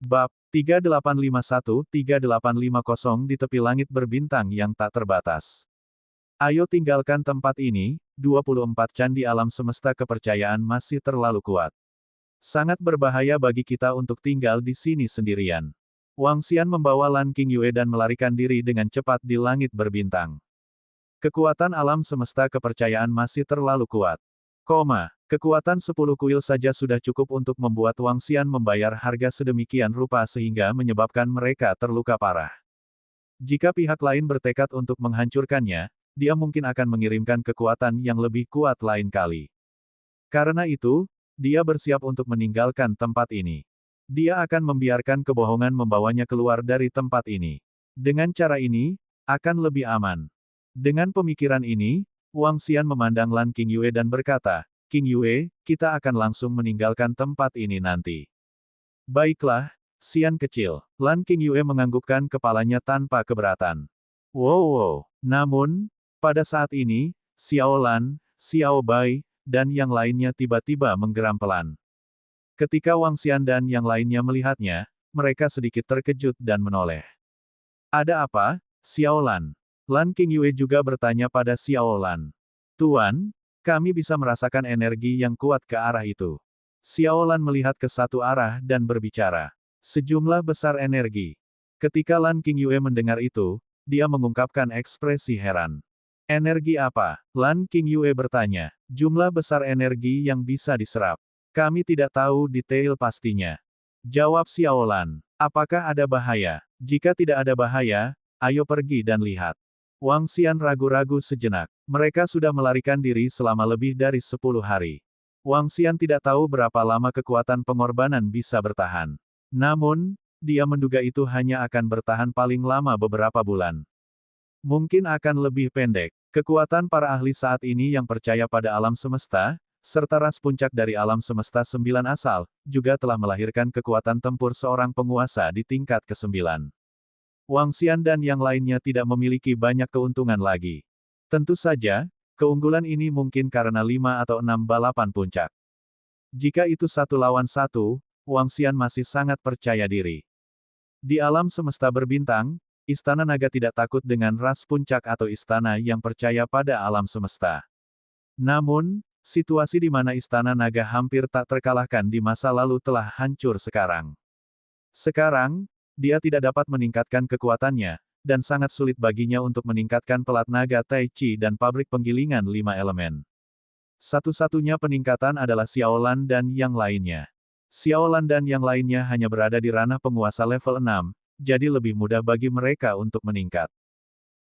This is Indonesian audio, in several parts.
Bab 3851-3850 di tepi langit berbintang yang tak terbatas. Ayo tinggalkan tempat ini, 24 candi alam semesta kepercayaan masih terlalu kuat. Sangat berbahaya bagi kita untuk tinggal di sini sendirian. Wang Xian membawa Lan Qingyue dan melarikan diri dengan cepat di langit berbintang. Kekuatan alam semesta kepercayaan masih terlalu kuat. Kekuatan 10 kuil saja sudah cukup untuk membuat Wang Xian membayar harga sedemikian rupa sehingga menyebabkan mereka terluka parah. Jika pihak lain bertekad untuk menghancurkannya, dia mungkin akan mengirimkan kekuatan yang lebih kuat lain kali. Karena itu, dia bersiap untuk meninggalkan tempat ini. Dia akan membiarkan kebohongan membawanya keluar dari tempat ini. Dengan cara ini, akan lebih aman. Dengan pemikiran ini, Wang Xian memandang Lan Qingyue dan berkata, "Qingyue, kita akan langsung meninggalkan tempat ini nanti." "Baiklah, Xian kecil." Lan Qingyue menganggukkan kepalanya tanpa keberatan. Wow. Namun, pada saat ini, Xiao Lan, Xiao Bai, dan yang lainnya tiba-tiba menggeram pelan. Ketika Wang Xian dan yang lainnya melihatnya, mereka sedikit terkejut dan menoleh. "Ada apa, Xiao Lan?" Lan Qingyue juga bertanya pada Xiao Lan. "Tuan, kami bisa merasakan energi yang kuat ke arah itu." Xiao Lan melihat ke satu arah dan berbicara. "Sejumlah besar energi." Ketika Lan Qingyue mendengar itu, dia mengungkapkan ekspresi heran. "Energi apa?" Lan Qingyue bertanya. "Jumlah besar energi yang bisa diserap. Kami tidak tahu detail pastinya." Jawab Xiao Lan. "Apakah ada bahaya? Jika tidak ada bahaya, ayo pergi dan lihat." Wang Xian ragu-ragu sejenak. Mereka sudah melarikan diri selama lebih dari 10 hari. Wang Xian tidak tahu berapa lama kekuatan pengorbanan bisa bertahan. Namun, dia menduga itu hanya akan bertahan paling lama beberapa bulan. Mungkin akan lebih pendek. Kekuatan para ahli saat ini yang percaya pada alam semesta, serta ras puncak dari alam semesta 9 asal, juga telah melahirkan kekuatan tempur seorang penguasa di tingkat ke-9. Wang Xian dan yang lainnya tidak memiliki banyak keuntungan lagi. Tentu saja, keunggulan ini mungkin karena 5 atau 6 balapan puncak. Jika itu 1 lawan 1, Wang Xian masih sangat percaya diri. Di alam semesta berbintang, Istana Naga tidak takut dengan ras puncak atau istana yang percaya pada alam semesta. Namun, situasi di mana Istana Naga hampir tak terkalahkan di masa lalu telah hancur sekarang. Sekarang, dia tidak dapat meningkatkan kekuatannya, dan sangat sulit baginya untuk meningkatkan pelat naga Tai Chi dan pabrik penggilingan 5 elemen. Satu-satunya peningkatan adalah Xiao Lan dan yang lainnya. Xiao Lan dan yang lainnya hanya berada di ranah penguasa level 6, jadi lebih mudah bagi mereka untuk meningkat.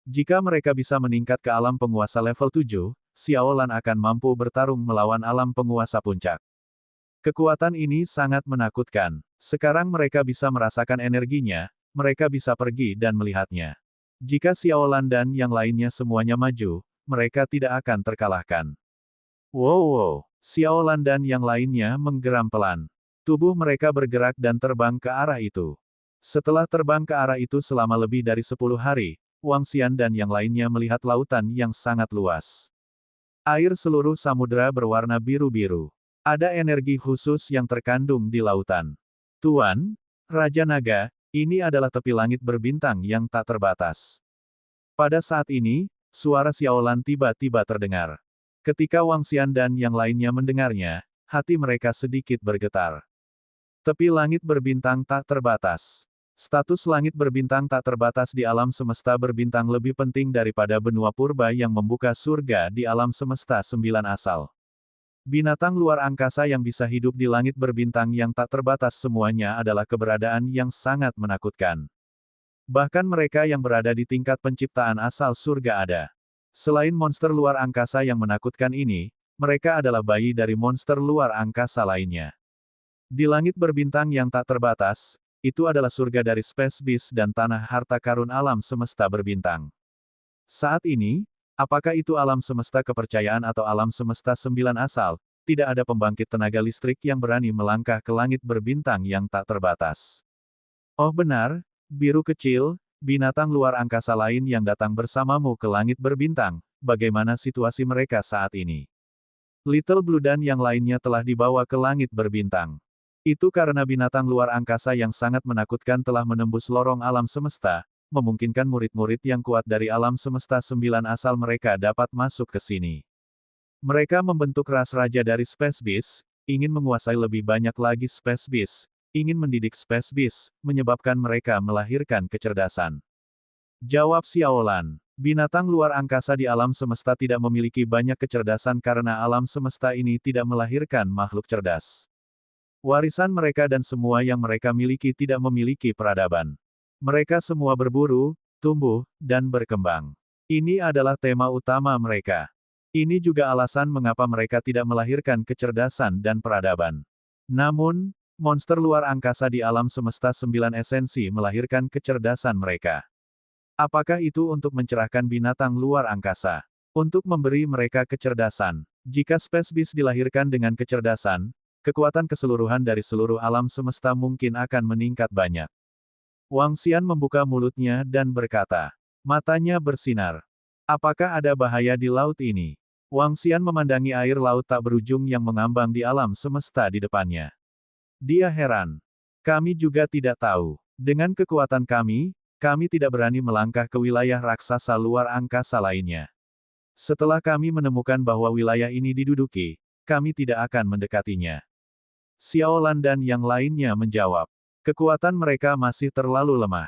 Jika mereka bisa meningkat ke alam penguasa level 7, Xiao Lan akan mampu bertarung melawan alam penguasa puncak. Kekuatan ini sangat menakutkan. Sekarang mereka bisa merasakan energinya, mereka bisa pergi dan melihatnya. Jika Xiao Lan dan yang lainnya semuanya maju, mereka tidak akan terkalahkan. Wow. Xiao Lan dan yang lainnya menggeram pelan. Tubuh mereka bergerak dan terbang ke arah itu. Setelah terbang ke arah itu selama lebih dari 10 hari, Wang Xian dan yang lainnya melihat lautan yang sangat luas. Air seluruh samudera berwarna biru-biru. Ada energi khusus yang terkandung di lautan. "Tuan, Raja Naga, ini adalah tepi langit berbintang yang tak terbatas." Pada saat ini, suara Xiao Lan tiba-tiba terdengar. Ketika Wang Xian dan yang lainnya mendengarnya, hati mereka sedikit bergetar. Tepi langit berbintang tak terbatas. Status langit berbintang tak terbatas di alam semesta berbintang lebih penting daripada benua purba yang membuka surga di alam semesta 9 asal. Binatang luar angkasa yang bisa hidup di langit berbintang yang tak terbatas semuanya adalah keberadaan yang sangat menakutkan. Bahkan mereka yang berada di tingkat penciptaan asal surga ada. Selain monster luar angkasa yang menakutkan ini, mereka adalah bayi dari monster luar angkasa lainnya. Di langit berbintang yang tak terbatas, itu adalah surga dari Space Beast dan tanah harta karun alam semesta berbintang. Saat ini, apakah itu alam semesta kepercayaan atau alam semesta 9 asal, tidak ada pembangkit tenaga listrik yang berani melangkah ke langit berbintang yang tak terbatas. Oh benar, biru kecil, binatang luar angkasa lain yang datang bersamamu ke langit berbintang, bagaimana situasi mereka saat ini? Little Blue dan yang lainnya telah dibawa ke langit berbintang. Itu karena binatang luar angkasa yang sangat menakutkan telah menembus lorong alam semesta, memungkinkan murid-murid yang kuat dari alam semesta 9 asal mereka dapat masuk ke sini. Mereka membentuk ras raja dari Space Beast, ingin menguasai lebih banyak lagi Space Beast, ingin mendidik Space Beast, menyebabkan mereka melahirkan kecerdasan. Jawab Xiaolan. Binatang luar angkasa di alam semesta tidak memiliki banyak kecerdasan karena alam semesta ini tidak melahirkan makhluk cerdas. Warisan mereka dan semua yang mereka miliki tidak memiliki peradaban. Mereka semua berburu, tumbuh, dan berkembang. Ini adalah tema utama mereka. Ini juga alasan mengapa mereka tidak melahirkan kecerdasan dan peradaban. Namun, monster luar angkasa di alam semesta 9 esensi melahirkan kecerdasan mereka. Apakah itu untuk mencerahkan binatang luar angkasa? Untuk memberi mereka kecerdasan. Jika Space Beast dilahirkan dengan kecerdasan, kekuatan keseluruhan dari seluruh alam semesta mungkin akan meningkat banyak. Wang Xian membuka mulutnya dan berkata. Matanya bersinar. Apakah ada bahaya di laut ini? Wang Xian memandangi air laut tak berujung yang mengambang di alam semesta di depannya. Dia heran. Kami juga tidak tahu. Dengan kekuatan kami tidak berani melangkah ke wilayah raksasa luar angkasa lainnya. Setelah kami menemukan bahwa wilayah ini diduduki, kami tidak akan mendekatinya. Xiaolan dan yang lainnya menjawab. Kekuatan mereka masih terlalu lemah.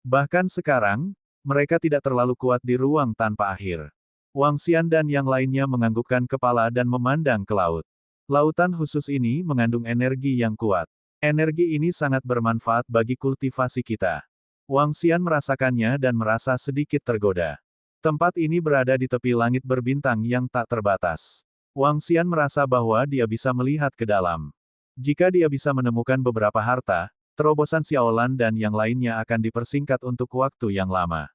Bahkan sekarang, mereka tidak terlalu kuat di ruang tanpa akhir. Wang Xian dan yang lainnya menganggukkan kepala dan memandang ke laut. Lautan khusus ini mengandung energi yang kuat. Energi ini sangat bermanfaat bagi kultivasi kita. Wang Xian merasakannya dan merasa sedikit tergoda. Tempat ini berada di tepi langit berbintang yang tak terbatas. Wang Xian merasa bahwa dia bisa melihat ke dalam. Jika dia bisa menemukan beberapa harta, terobosan Xiaolan dan yang lainnya akan dipersingkat untuk waktu yang lama.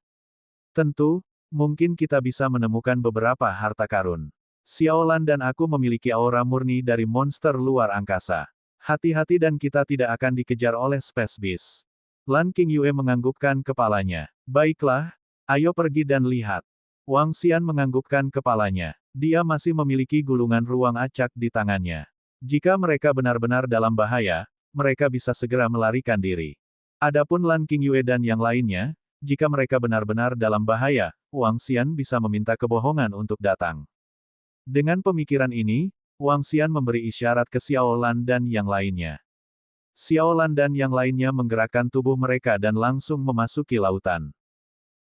Tentu, mungkin kita bisa menemukan beberapa harta karun. Xiaolan dan aku memiliki aura murni dari monster luar angkasa. Hati-hati dan kita tidak akan dikejar oleh Space Beast. Lan Qingyue menganggukkan kepalanya. Baiklah, ayo pergi dan lihat. Wang Xian menganggukkan kepalanya. Dia masih memiliki gulungan ruang acak di tangannya. Jika mereka benar-benar dalam bahaya, mereka bisa segera melarikan diri. Adapun Lan Qingyue dan yang lainnya, jika mereka benar-benar dalam bahaya, Wang Xian bisa meminta kebohongan untuk datang. Dengan pemikiran ini, Wang Xian memberi isyarat ke Xiaolan dan yang lainnya. Xiaolan dan yang lainnya menggerakkan tubuh mereka dan langsung memasuki lautan.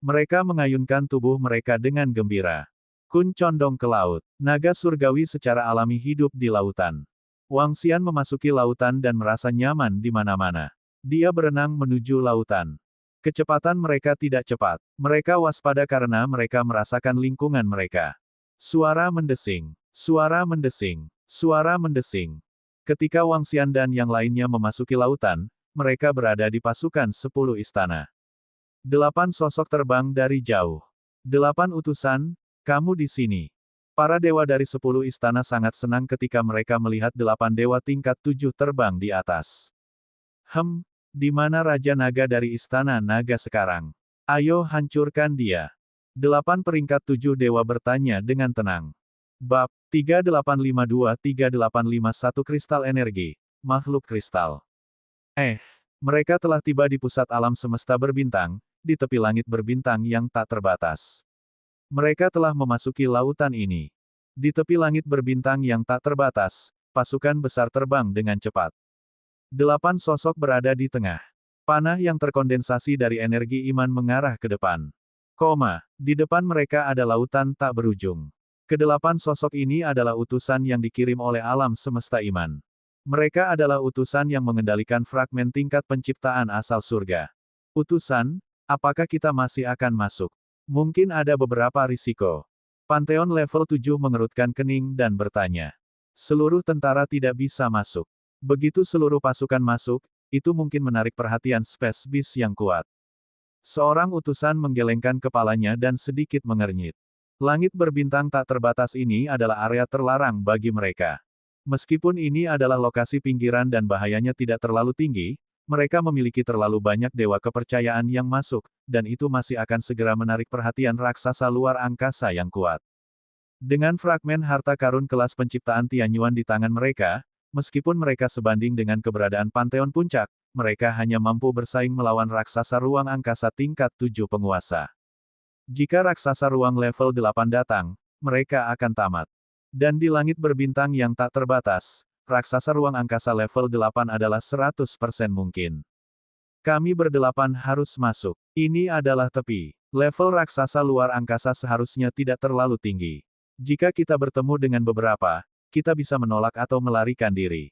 Mereka mengayunkan tubuh mereka dengan gembira. Kun condong ke laut. Naga surgawi secara alami hidup di lautan. Wang Xian memasuki lautan dan merasa nyaman di mana-mana. Dia berenang menuju lautan. Kecepatan mereka tidak cepat. Mereka waspada karena mereka merasakan lingkungan mereka. Suara mendesing. Suara mendesing. Suara mendesing. Ketika Wang Xian dan yang lainnya memasuki lautan, mereka berada di pasukan 10 istana. 8 sosok terbang dari jauh. 8 utusan, kamu di sini. Para dewa dari 10 istana sangat senang ketika mereka melihat 8 dewa tingkat 7 terbang di atas. Di mana Raja Naga dari Istana Naga sekarang? Ayo hancurkan dia. 8 peringkat 7 dewa bertanya dengan tenang. Bab 3852-3851 Kristal Energi, Makhluk Kristal. Mereka telah tiba di pusat alam semesta berbintang, di tepi langit berbintang yang tak terbatas. Mereka telah memasuki lautan ini. Di tepi langit berbintang yang tak terbatas, pasukan besar terbang dengan cepat. 8 sosok berada di tengah. Panah yang terkondensasi dari energi iman mengarah ke depan. Di depan mereka ada lautan tak berujung. Kedelapan sosok ini adalah utusan yang dikirim oleh alam semesta iman. Mereka adalah utusan yang mengendalikan fragmen tingkat penciptaan asal surga. Utusan, apakah kita masih akan masuk? Mungkin ada beberapa risiko. Pantheon level 7 mengerutkan kening dan bertanya. Seluruh tentara tidak bisa masuk. Begitu seluruh pasukan masuk, itu mungkin menarik perhatian Space Beast yang kuat. Seorang utusan menggelengkan kepalanya dan sedikit mengernyit. Langit berbintang tak terbatas ini adalah area terlarang bagi mereka. Meskipun ini adalah lokasi pinggiran dan bahayanya tidak terlalu tinggi, mereka memiliki terlalu banyak dewa kepercayaan yang masuk, dan itu masih akan segera menarik perhatian raksasa luar angkasa yang kuat. Dengan fragmen harta karun kelas penciptaan Tianyuan di tangan mereka, Meskipun mereka sebanding dengan keberadaan Panteon Puncak, mereka hanya mampu bersaing melawan raksasa ruang angkasa tingkat 7 penguasa. Jika raksasa ruang level 8 datang, mereka akan tamat. Dan di langit berbintang yang tak terbatas, raksasa ruang angkasa level 8 adalah 100% mungkin. Kami berdelapan harus masuk. Ini adalah tepi. Level raksasa luar angkasa seharusnya tidak terlalu tinggi. Jika kita bertemu dengan beberapa, kita bisa menolak atau melarikan diri.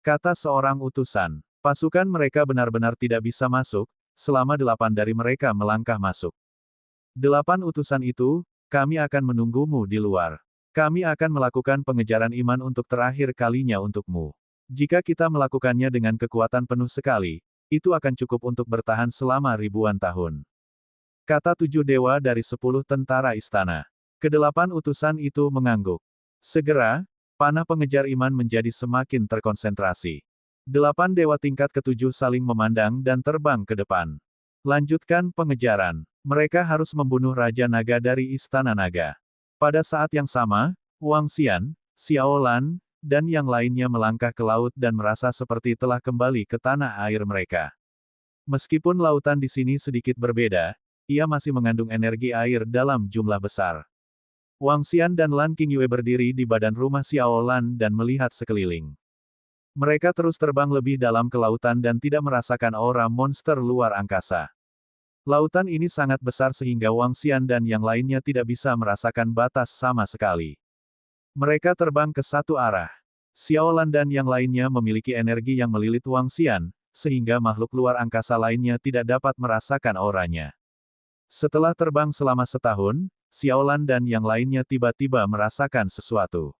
Kata seorang utusan. Pasukan mereka benar-benar tidak bisa masuk, selama 8 dari mereka melangkah masuk. 8 utusan itu, kami akan menunggumu di luar. Kami akan melakukan pengejaran iman untuk terakhir kalinya untukmu. Jika kita melakukannya dengan kekuatan penuh sekali, itu akan cukup untuk bertahan selama ribuan tahun. Kata 7 dewa dari 10 tentara istana. Kedelapan utusan itu mengangguk. Segera, panah pengejar iman menjadi semakin terkonsentrasi. 8 dewa tingkat ke-7 saling memandang dan terbang ke depan. Lanjutkan pengejaran. Mereka harus membunuh Raja Naga dari Istana Naga. Pada saat yang sama, Wang Xian, Xiao Lan, dan yang lainnya melangkah ke laut dan merasa seperti telah kembali ke tanah air mereka. Meskipun lautan di sini sedikit berbeda, ia masih mengandung energi air dalam jumlah besar. Wang Xian dan Lan Qingyue berdiri di badan rumah Xiao Lan dan melihat sekeliling. Mereka terus terbang lebih dalam ke lautan dan tidak merasakan aura monster luar angkasa. Lautan ini sangat besar sehingga Wang Xian dan yang lainnya tidak bisa merasakan batas sama sekali. Mereka terbang ke satu arah. Xiao Lan dan yang lainnya memiliki energi yang melilit Wang Xian, sehingga makhluk luar angkasa lainnya tidak dapat merasakan auranya. Setelah terbang selama setahun, Xiao Lan dan yang lainnya tiba-tiba merasakan sesuatu.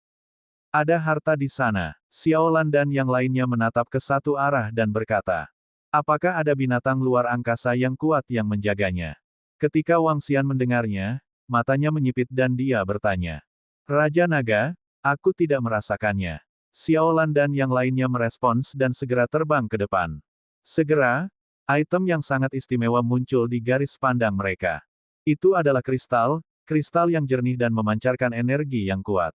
Ada harta di sana. Xiao Lan dan yang lainnya menatap ke satu arah dan berkata, apakah ada binatang luar angkasa yang kuat yang menjaganya? Ketika Wang Xian mendengarnya, matanya menyipit dan dia bertanya, Raja Naga, aku tidak merasakannya. Xiao Lan dan yang lainnya merespons dan segera terbang ke depan. Segera, item yang sangat istimewa muncul di garis pandang mereka. Itu adalah kristal yang jernih dan memancarkan energi yang kuat.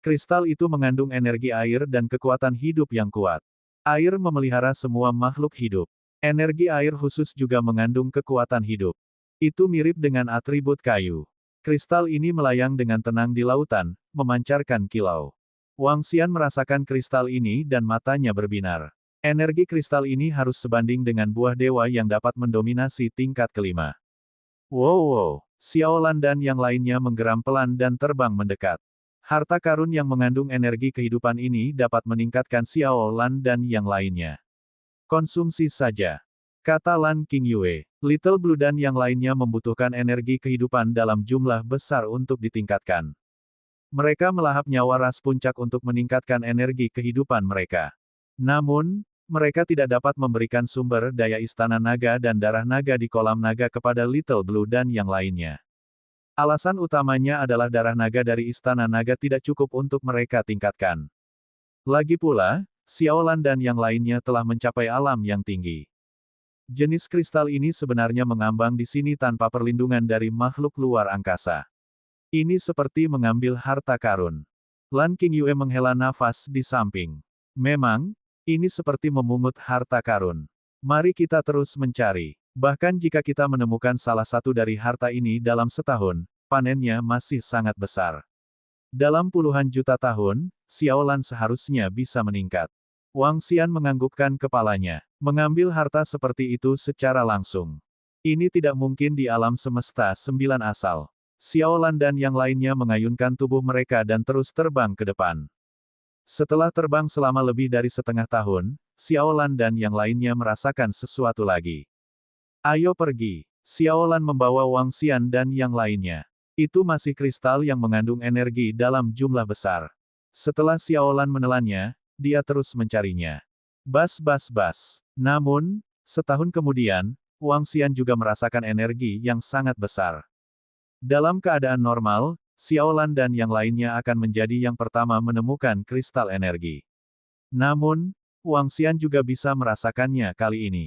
Kristal itu mengandung energi air dan kekuatan hidup yang kuat. Air memelihara semua makhluk hidup. Energi air khusus juga mengandung kekuatan hidup. Itu mirip dengan atribut kayu. Kristal ini melayang dengan tenang di lautan, memancarkan kilau. Wang Xian merasakan kristal ini dan matanya berbinar. Energi kristal ini harus sebanding dengan buah dewa yang dapat mendominasi tingkat kelima. Wow! Xiao Lan dan yang lainnya menggeram pelan dan terbang mendekat. Harta karun yang mengandung energi kehidupan ini dapat meningkatkan Xiao Lan dan yang lainnya. Konsumsi saja. Kata Lan Qingyue. Little Blue dan yang lainnya membutuhkan energi kehidupan dalam jumlah besar untuk ditingkatkan. Mereka melahap nyawa ras puncak untuk meningkatkan energi kehidupan mereka. Namun, mereka tidak dapat memberikan sumber daya istana naga dan darah naga di kolam naga kepada Little Blue dan yang lainnya. Alasan utamanya adalah darah naga dari istana naga tidak cukup untuk mereka tingkatkan. Lagi pula, Xiao Lan dan yang lainnya telah mencapai alam yang tinggi. Jenis kristal ini sebenarnya mengambang di sini tanpa perlindungan dari makhluk luar angkasa. Ini seperti mengambil harta karun. Lan Qingyue menghela nafas di samping. Memang, ini seperti memungut harta karun. Mari kita terus mencari. Bahkan jika kita menemukan salah satu dari harta ini dalam setahun, panennya masih sangat besar. Dalam puluhan juta tahun, Xiao Lan seharusnya bisa meningkat. Wang Xian menganggukkan kepalanya. Mengambil harta seperti itu secara langsung. Ini tidak mungkin di alam semesta 9 asal. Xiao Lan dan yang lainnya mengayunkan tubuh mereka dan terus terbang ke depan. Setelah terbang selama lebih dari setengah tahun, Xiao Lan dan yang lainnya merasakan sesuatu lagi. Ayo pergi. Xiao Lan membawa Wang Xian dan yang lainnya. Itu masih kristal yang mengandung energi dalam jumlah besar. Setelah Xiao Lan menelannya, dia terus mencarinya. Bas. Namun, setahun kemudian, Wang Xian juga merasakan energi yang sangat besar. Dalam keadaan normal, Xiao Lan dan yang lainnya akan menjadi yang pertama menemukan kristal energi. Namun, Wang Xian juga bisa merasakannya kali ini.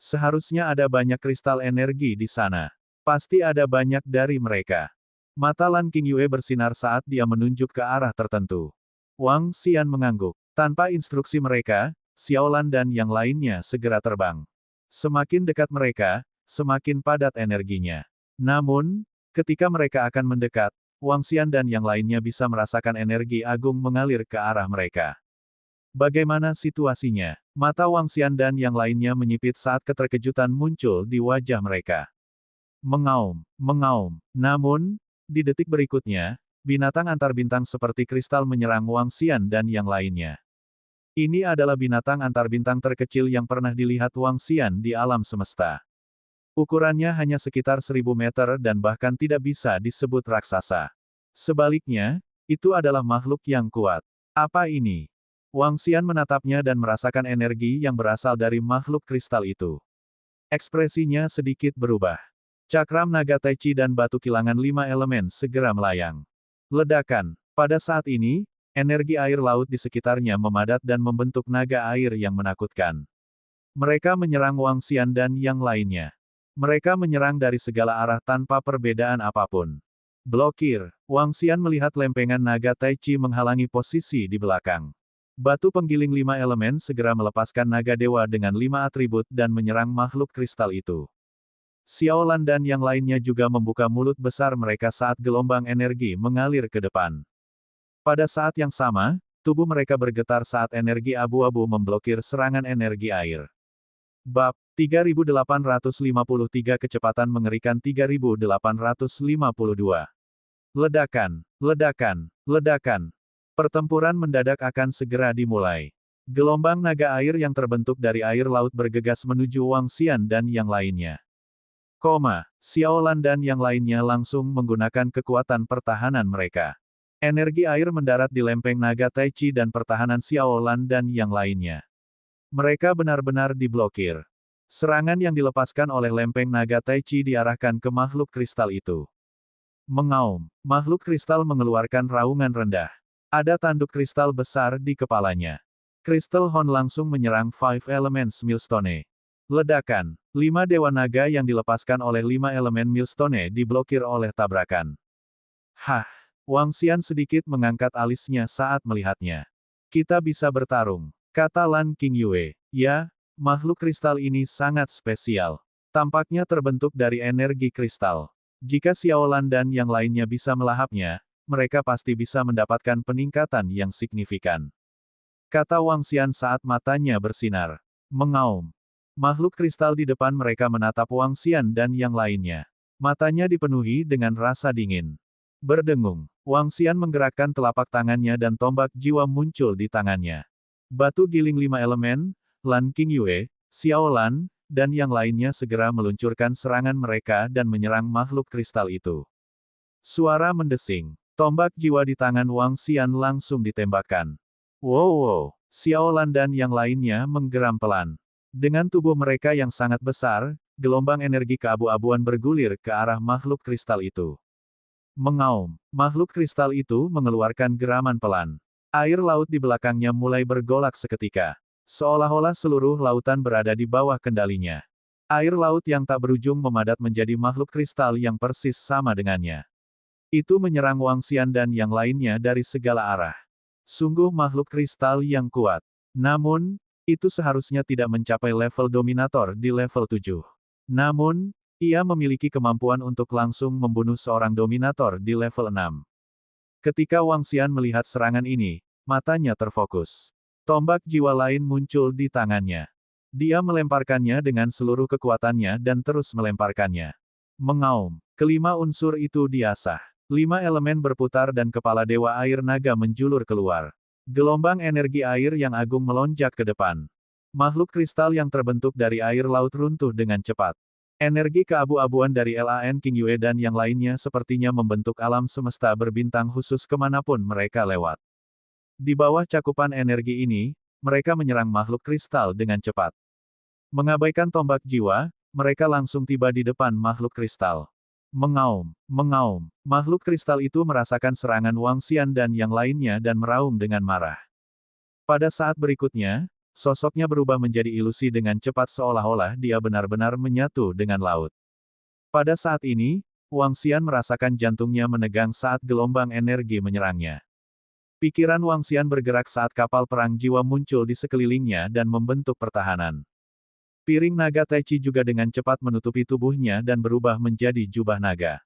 Seharusnya ada banyak kristal energi di sana. Pasti ada banyak dari mereka. Mata Lan Qingyue bersinar saat dia menunjuk ke arah tertentu. Wang Xian mengangguk. Tanpa instruksi mereka, Xiaolan dan yang lainnya segera terbang. Semakin dekat mereka, semakin padat energinya. Namun, ketika mereka akan mendekat, Wang Xian dan yang lainnya bisa merasakan energi agung mengalir ke arah mereka. Bagaimana situasinya? Mata Wang Xian dan yang lainnya menyipit saat keterkejutan muncul di wajah mereka. Mengaum, mengaum. Namun, di detik berikutnya, binatang antar bintang seperti kristal menyerang Wang Xian dan yang lainnya. Ini adalah binatang antar bintang terkecil yang pernah dilihat Wang Xian di alam semesta. Ukurannya hanya sekitar 1000 meter dan bahkan tidak bisa disebut raksasa. Sebaliknya, itu adalah makhluk yang kuat. Apa ini? Wang Xian menatapnya dan merasakan energi yang berasal dari makhluk kristal itu. Ekspresinya sedikit berubah. Cakram naga Tai Chi dan batu kilangan 5 elemen segera melayang. Ledakan. Pada saat ini, energi air laut di sekitarnya memadat dan membentuk naga air yang menakutkan. Mereka menyerang Wang Xian dan yang lainnya. Mereka menyerang dari segala arah tanpa perbedaan apapun. Blokir. Wang Xian melihat lempengan naga Tai Chi menghalangi posisi di belakang. Batu penggiling 5 elemen segera melepaskan naga dewa dengan 5 atribut dan menyerang makhluk kristal itu. Xiaolan dan yang lainnya juga membuka mulut besar mereka saat gelombang energi mengalir ke depan. Pada saat yang sama, tubuh mereka bergetar saat energi abu-abu memblokir serangan energi air. Bab 3853 Kecepatan Mengerikan 3852. Ledakan, ledakan, ledakan. Pertempuran mendadak akan segera dimulai. Gelombang naga air yang terbentuk dari air laut bergegas menuju Wang Xian dan yang lainnya. Xiaolan dan yang lainnya langsung menggunakan kekuatan pertahanan mereka. Energi air mendarat di lempeng naga Tai Chi dan pertahanan Xiaolan dan yang lainnya. Mereka benar-benar diblokir. Serangan yang dilepaskan oleh lempeng naga Tai Chi diarahkan ke makhluk kristal itu. Mengaum. Makhluk kristal mengeluarkan raungan rendah. Ada tanduk kristal besar di kepalanya. Crystal Horn langsung menyerang Five Elements Millstone. Ledakan. 5 dewa naga yang dilepaskan oleh 5 elemen Millstone diblokir oleh tabrakan. Hah! Wang Xian sedikit mengangkat alisnya saat melihatnya. Kita bisa bertarung, kata Lan Qingyue. Ya, makhluk kristal ini sangat spesial. Tampaknya terbentuk dari energi kristal. Jika Xiaolan dan yang lainnya bisa melahapnya, mereka pasti bisa mendapatkan peningkatan yang signifikan. Kata Wang Xian saat matanya bersinar. Mengaum. Makhluk kristal di depan mereka menatap Wang Xian dan yang lainnya. Matanya dipenuhi dengan rasa dingin. Berdengung, Wang Xian menggerakkan telapak tangannya dan tombak jiwa muncul di tangannya. Batu giling 5 elemen, Lan Qingyue, Xiaolan, dan yang lainnya segera meluncurkan serangan mereka dan menyerang makhluk kristal itu. Suara mendesing. Tombak jiwa di tangan Wang Xian langsung ditembakkan. Wow! Xiaolan dan yang lainnya menggeram pelan. Dengan tubuh mereka yang sangat besar, gelombang energi keabu-abuan bergulir ke arah makhluk kristal itu. Mengaum. Makhluk kristal itu mengeluarkan geraman pelan. Air laut di belakangnya mulai bergolak seketika. Seolah-olah seluruh lautan berada di bawah kendalinya. Air laut yang tak berujung memadat menjadi makhluk kristal yang persis sama dengannya. Itu menyerang Wang Xian dan yang lainnya dari segala arah. Sungguh makhluk kristal yang kuat. Namun, itu seharusnya tidak mencapai level dominator di level 7. Namun, ia memiliki kemampuan untuk langsung membunuh seorang dominator di level 6. Ketika Wang Xian melihat serangan ini, matanya terfokus. Tombak jiwa lain muncul di tangannya. Dia melemparkannya dengan seluruh kekuatannya dan terus melemparkannya. Mengaum. Kelima unsur itu diasah. 5 elemen berputar dan kepala dewa air naga menjulur keluar. Gelombang energi air yang agung melonjak ke depan. Makhluk kristal yang terbentuk dari air laut runtuh dengan cepat. Energi keabu-abuan dari Lan Qingyue dan yang lainnya sepertinya membentuk alam semesta berbintang khusus kemanapun mereka lewat. Di bawah cakupan energi ini, mereka menyerang makhluk kristal dengan cepat. Mengabaikan tombak jiwa, mereka langsung tiba di depan makhluk kristal. Mengaum, mengaum. Makhluk kristal itu merasakan serangan Wang Xian dan yang lainnya dan meraung dengan marah. Pada saat berikutnya, sosoknya berubah menjadi ilusi dengan cepat seolah-olah dia benar-benar menyatu dengan laut. Pada saat ini, Wang Xian merasakan jantungnya menegang saat gelombang energi menyerangnya. Pikiran Wang Xian bergerak saat kapal perang jiwa muncul di sekelilingnya dan membentuk pertahanan. Piring naga Tai Chi juga dengan cepat menutupi tubuhnya dan berubah menjadi jubah naga.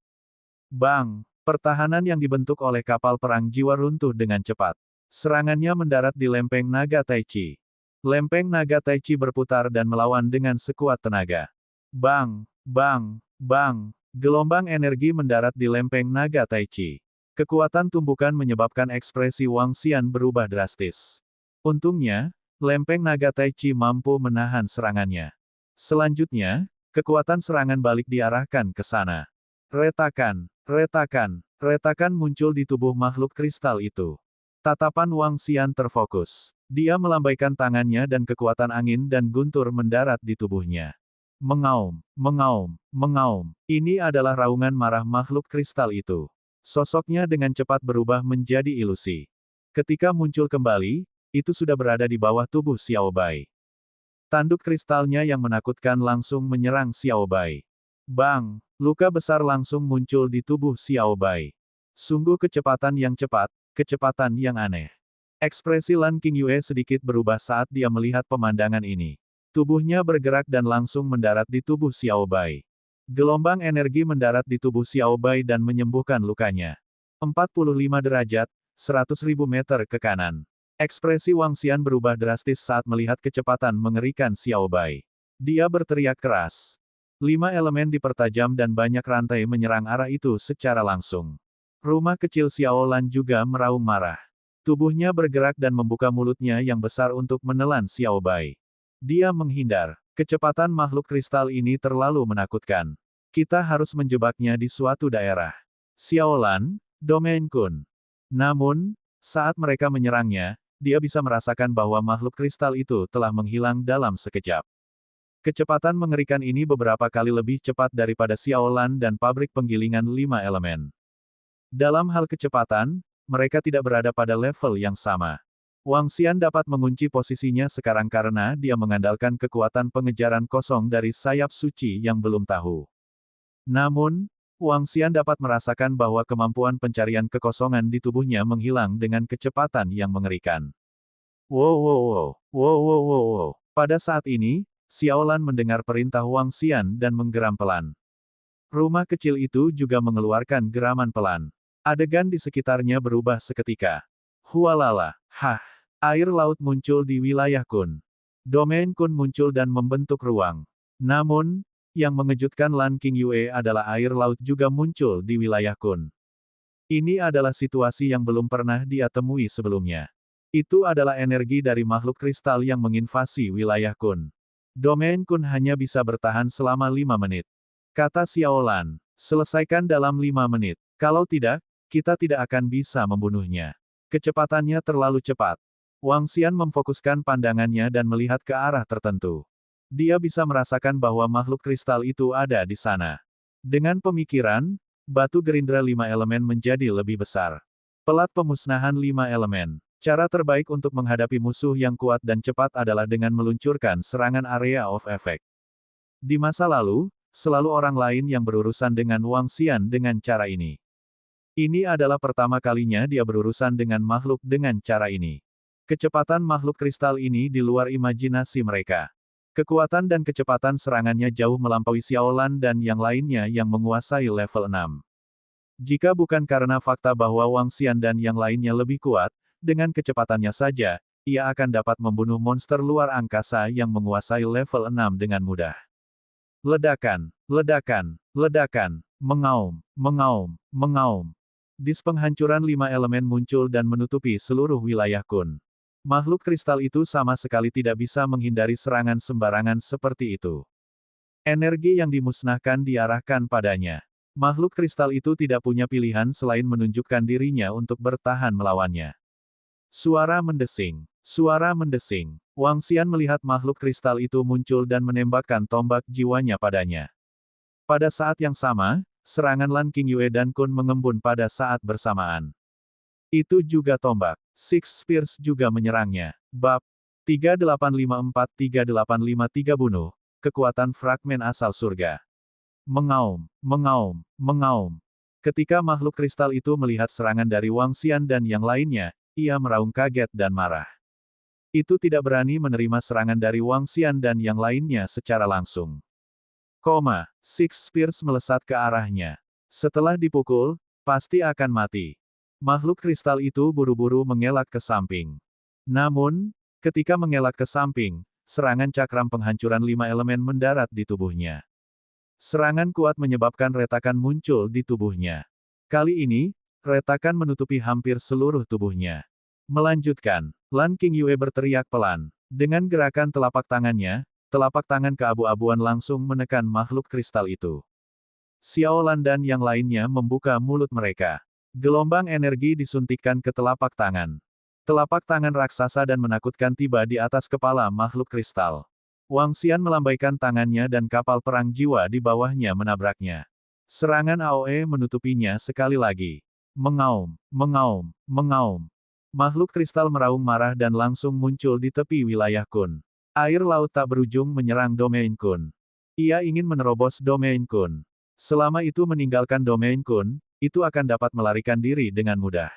Bang! Pertahanan yang dibentuk oleh kapal perang jiwa runtuh dengan cepat. Serangannya mendarat di lempeng naga Tai Chi. Lempeng naga Tai Chi berputar dan melawan dengan sekuat tenaga. Bang! Bang! Bang! Gelombang energi mendarat di lempeng naga Tai Chi. Kekuatan tumbukan menyebabkan ekspresi Wang Xian berubah drastis. Untungnya, lempeng naga Tai Chi mampu menahan serangannya. Selanjutnya, kekuatan serangan balik diarahkan ke sana. Retakan, retakan, retakan muncul di tubuh makhluk kristal itu. Tatapan Wang Xian terfokus. Dia melambaikan tangannya dan kekuatan angin dan guntur mendarat di tubuhnya. Mengaum, mengaum, mengaum. Ini adalah raungan marah makhluk kristal itu. Sosoknya dengan cepat berubah menjadi ilusi. Ketika muncul kembali, itu sudah berada di bawah tubuh Xiao Bai. Tanduk kristalnya yang menakutkan langsung menyerang Xiao Bai. Bang! Luka besar langsung muncul di tubuh Xiao Bai. Sungguh kecepatan yang cepat, kecepatan yang aneh. Ekspresi Lan Qingyue sedikit berubah saat dia melihat pemandangan ini. Tubuhnya bergerak dan langsung mendarat di tubuh Xiao Bai. Gelombang energi mendarat di tubuh Xiao Bai dan menyembuhkan lukanya. 45 derajat, 100.000 meter ke kanan. Ekspresi Wang Xian berubah drastis saat melihat kecepatan mengerikan Xiao Bai. Dia berteriak keras. 5 elemen dipertajam dan banyak rantai menyerang arah itu secara langsung. Rumah kecil Xiao Lan juga meraung marah. Tubuhnya bergerak dan membuka mulutnya yang besar untuk menelan Xiao Bai. Dia menghindar. Kecepatan makhluk kristal ini terlalu menakutkan. Kita harus menjebaknya di suatu daerah. Xiaolan, Domain Kun. Namun, saat mereka menyerangnya, dia bisa merasakan bahwa makhluk kristal itu telah menghilang dalam sekejap. Kecepatan mengerikan ini beberapa kali lebih cepat daripada Xiaolan dan pabrik penggilingan 5 elemen. Dalam hal kecepatan, mereka tidak berada pada level yang sama. Wang Xian dapat mengunci posisinya sekarang karena dia mengandalkan kekuatan pengejaran kosong dari sayap suci yang belum tahu. Namun, Wang Xian dapat merasakan bahwa kemampuan pencarian kekosongan di tubuhnya menghilang dengan kecepatan yang mengerikan. Wow wow wow, wow wow wow wow. Pada saat ini, Xiaolan mendengar perintah Wang Xian dan menggeram pelan. Rumah kecil itu juga mengeluarkan geraman pelan. Adegan di sekitarnya berubah seketika. Hualala, hah. Air laut muncul di wilayah Kun. Domain Kun muncul dan membentuk ruang. Namun, yang mengejutkan Lan Qingyue adalah air laut juga muncul di wilayah Kun. Ini adalah situasi yang belum pernah dia temui sebelumnya. Itu adalah energi dari makhluk kristal yang menginvasi wilayah Kun. Domain Kun hanya bisa bertahan selama 5 menit. Kata Xiaolan, selesaikan dalam 5 menit. Kalau tidak, kita tidak akan bisa membunuhnya. Kecepatannya terlalu cepat. Wang Xian memfokuskan pandangannya dan melihat ke arah tertentu. Dia bisa merasakan bahwa makhluk kristal itu ada di sana. Dengan pemikiran, batu gerindra 5 elemen menjadi lebih besar. Pelat pemusnahan 5 elemen. Cara terbaik untuk menghadapi musuh yang kuat dan cepat adalah dengan meluncurkan serangan area of effect. Di masa lalu, selalu orang lain yang berurusan dengan Wang Xian dengan cara ini. Ini adalah pertama kalinya dia berurusan dengan makhluk dengan cara ini. Kecepatan makhluk kristal ini di luar imajinasi mereka. Kekuatan dan kecepatan serangannya jauh melampaui Xiaolan dan yang lainnya yang menguasai level 6. Jika bukan karena fakta bahwa Wang Xian dan yang lainnya lebih kuat, dengan kecepatannya saja, ia akan dapat membunuh monster luar angkasa yang menguasai level 6 dengan mudah. Ledakan, ledakan, ledakan, mengaum, mengaum, mengaum. Dis penghancuran 5 elemen muncul dan menutupi seluruh wilayah Kun. Makhluk kristal itu sama sekali tidak bisa menghindari serangan sembarangan seperti itu. Energi yang dimusnahkan diarahkan padanya. Makhluk kristal itu tidak punya pilihan selain menunjukkan dirinya untuk bertahan melawannya. Suara mendesing. Suara mendesing. Wang Xian melihat makhluk kristal itu muncul dan menembakkan tombak jiwanya padanya. Pada saat yang sama, serangan Lan Qingyue dan Kun mengembun pada saat bersamaan. Itu juga tombak. Six Spears juga menyerangnya. Bab 3854-3853 bunuh. Kekuatan fragmen asal surga. Mengaum, mengaum, mengaum. Ketika makhluk kristal itu melihat serangan dari Wang Xian dan yang lainnya, ia meraung kaget dan marah. Itu tidak berani menerima serangan dari Wang Xian dan yang lainnya secara langsung. Six Spears melesat ke arahnya. Setelah dipukul, pasti akan mati. Makhluk kristal itu buru-buru mengelak ke samping. Namun, ketika mengelak ke samping, serangan cakram penghancuran 5 elemen mendarat di tubuhnya. Serangan kuat menyebabkan retakan muncul di tubuhnya. Kali ini, retakan menutupi hampir seluruh tubuhnya. Melanjutkan, Lan Qingyue berteriak pelan. Dengan gerakan telapak tangannya, telapak tangan keabu-abuan langsung menekan makhluk kristal itu. Xiao Lan dan yang lainnya membuka mulut mereka. Gelombang energi disuntikkan ke telapak tangan. Telapak tangan raksasa dan menakutkan tiba di atas kepala makhluk kristal. Wang Xian melambaikan tangannya dan kapal perang jiwa di bawahnya menabraknya. Serangan AOE menutupinya sekali lagi. Mengaum, mengaum, mengaum. Makhluk kristal meraung marah dan langsung muncul di tepi wilayah Kun. Air laut tak berujung menyerang domain Kun. Ia ingin menerobos domain Kun. Selama itu meninggalkan domain Kun, itu akan dapat melarikan diri dengan mudah.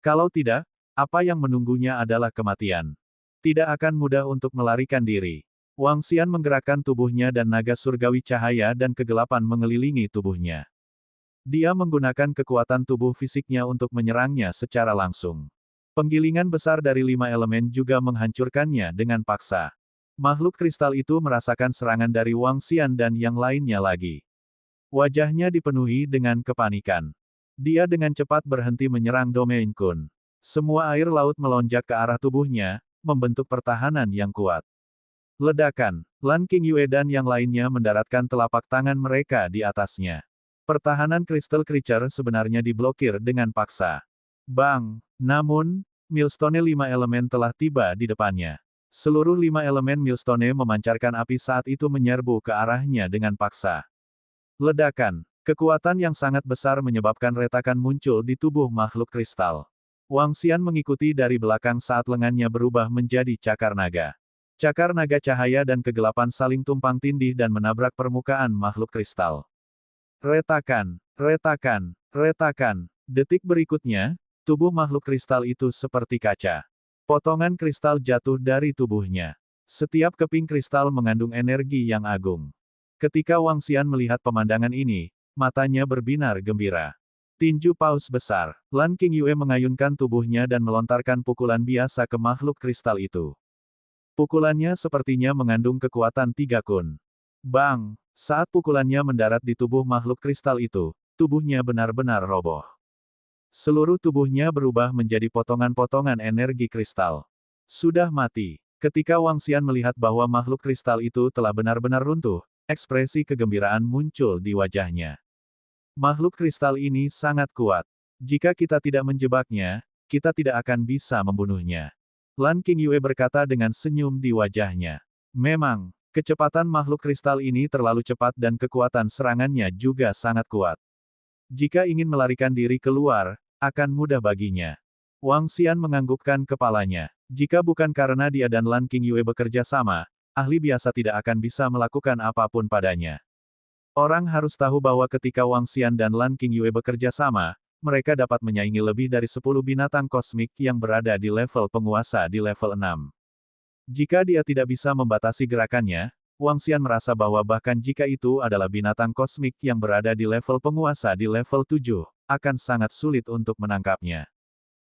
Kalau tidak, apa yang menunggunya adalah kematian. Tidak akan mudah untuk melarikan diri. Wang Xian menggerakkan tubuhnya dan naga surgawi cahaya dan kegelapan mengelilingi tubuhnya. Dia menggunakan kekuatan tubuh fisiknya untuk menyerangnya secara langsung. Penggilingan besar dari 5 elemen juga menghancurkannya dengan paksa. Makhluk kristal itu merasakan serangan dari Wang Xian dan yang lainnya lagi. Wajahnya dipenuhi dengan kepanikan. Dia dengan cepat berhenti menyerang domain Kun. Semua air laut melonjak ke arah tubuhnya, membentuk pertahanan yang kuat. Ledakan, Lan Qingyue dan yang lainnya mendaratkan telapak tangan mereka di atasnya. Pertahanan Crystal Creature sebenarnya diblokir dengan paksa. Bang! Namun, Millstone 5 elemen telah tiba di depannya. Seluruh 5 elemen Millstone memancarkan api saat itu menyerbu ke arahnya dengan paksa. Ledakan, kekuatan yang sangat besar menyebabkan retakan muncul di tubuh makhluk kristal. Wang Xian mengikuti dari belakang saat lengannya berubah menjadi cakar naga. Cakar naga cahaya dan kegelapan saling tumpang tindih dan menabrak permukaan makhluk kristal. Retakan, retakan, retakan. Detik berikutnya, tubuh makhluk kristal itu seperti kaca. Potongan kristal jatuh dari tubuhnya. Setiap keping kristal mengandung energi yang agung. Ketika Wang Xian melihat pemandangan ini, matanya berbinar gembira. Tinju paus besar, Lan Qingyue mengayunkan tubuhnya dan melontarkan pukulan biasa ke makhluk kristal itu. Pukulannya sepertinya mengandung kekuatan 3 kun. Bang! Saat pukulannya mendarat di tubuh makhluk kristal itu, tubuhnya benar-benar roboh. Seluruh tubuhnya berubah menjadi potongan-potongan energi kristal. Sudah mati. Ketika Wang Xian melihat bahwa makhluk kristal itu telah benar-benar runtuh, ekspresi kegembiraan muncul di wajahnya. Makhluk kristal ini sangat kuat. Jika kita tidak menjebaknya, kita tidak akan bisa membunuhnya. Lan Qingyue berkata dengan senyum di wajahnya. Memang, kecepatan makhluk kristal ini terlalu cepat dan kekuatan serangannya juga sangat kuat. Jika ingin melarikan diri keluar, akan mudah baginya. Wang Xian menganggukkan kepalanya. Jika bukan karena dia dan Lan Qingyue bekerja sama, ahli biasa tidak akan bisa melakukan apapun padanya. Orang harus tahu bahwa ketika Wang Xian dan Lan Qingyue bekerja sama, mereka dapat menyaingi lebih dari 10 binatang kosmik yang berada di level penguasa di level 6. Jika dia tidak bisa membatasi gerakannya, Wang Xian merasa bahwa bahkan jika itu adalah binatang kosmik yang berada di level penguasa di level 7, akan sangat sulit untuk menangkapnya.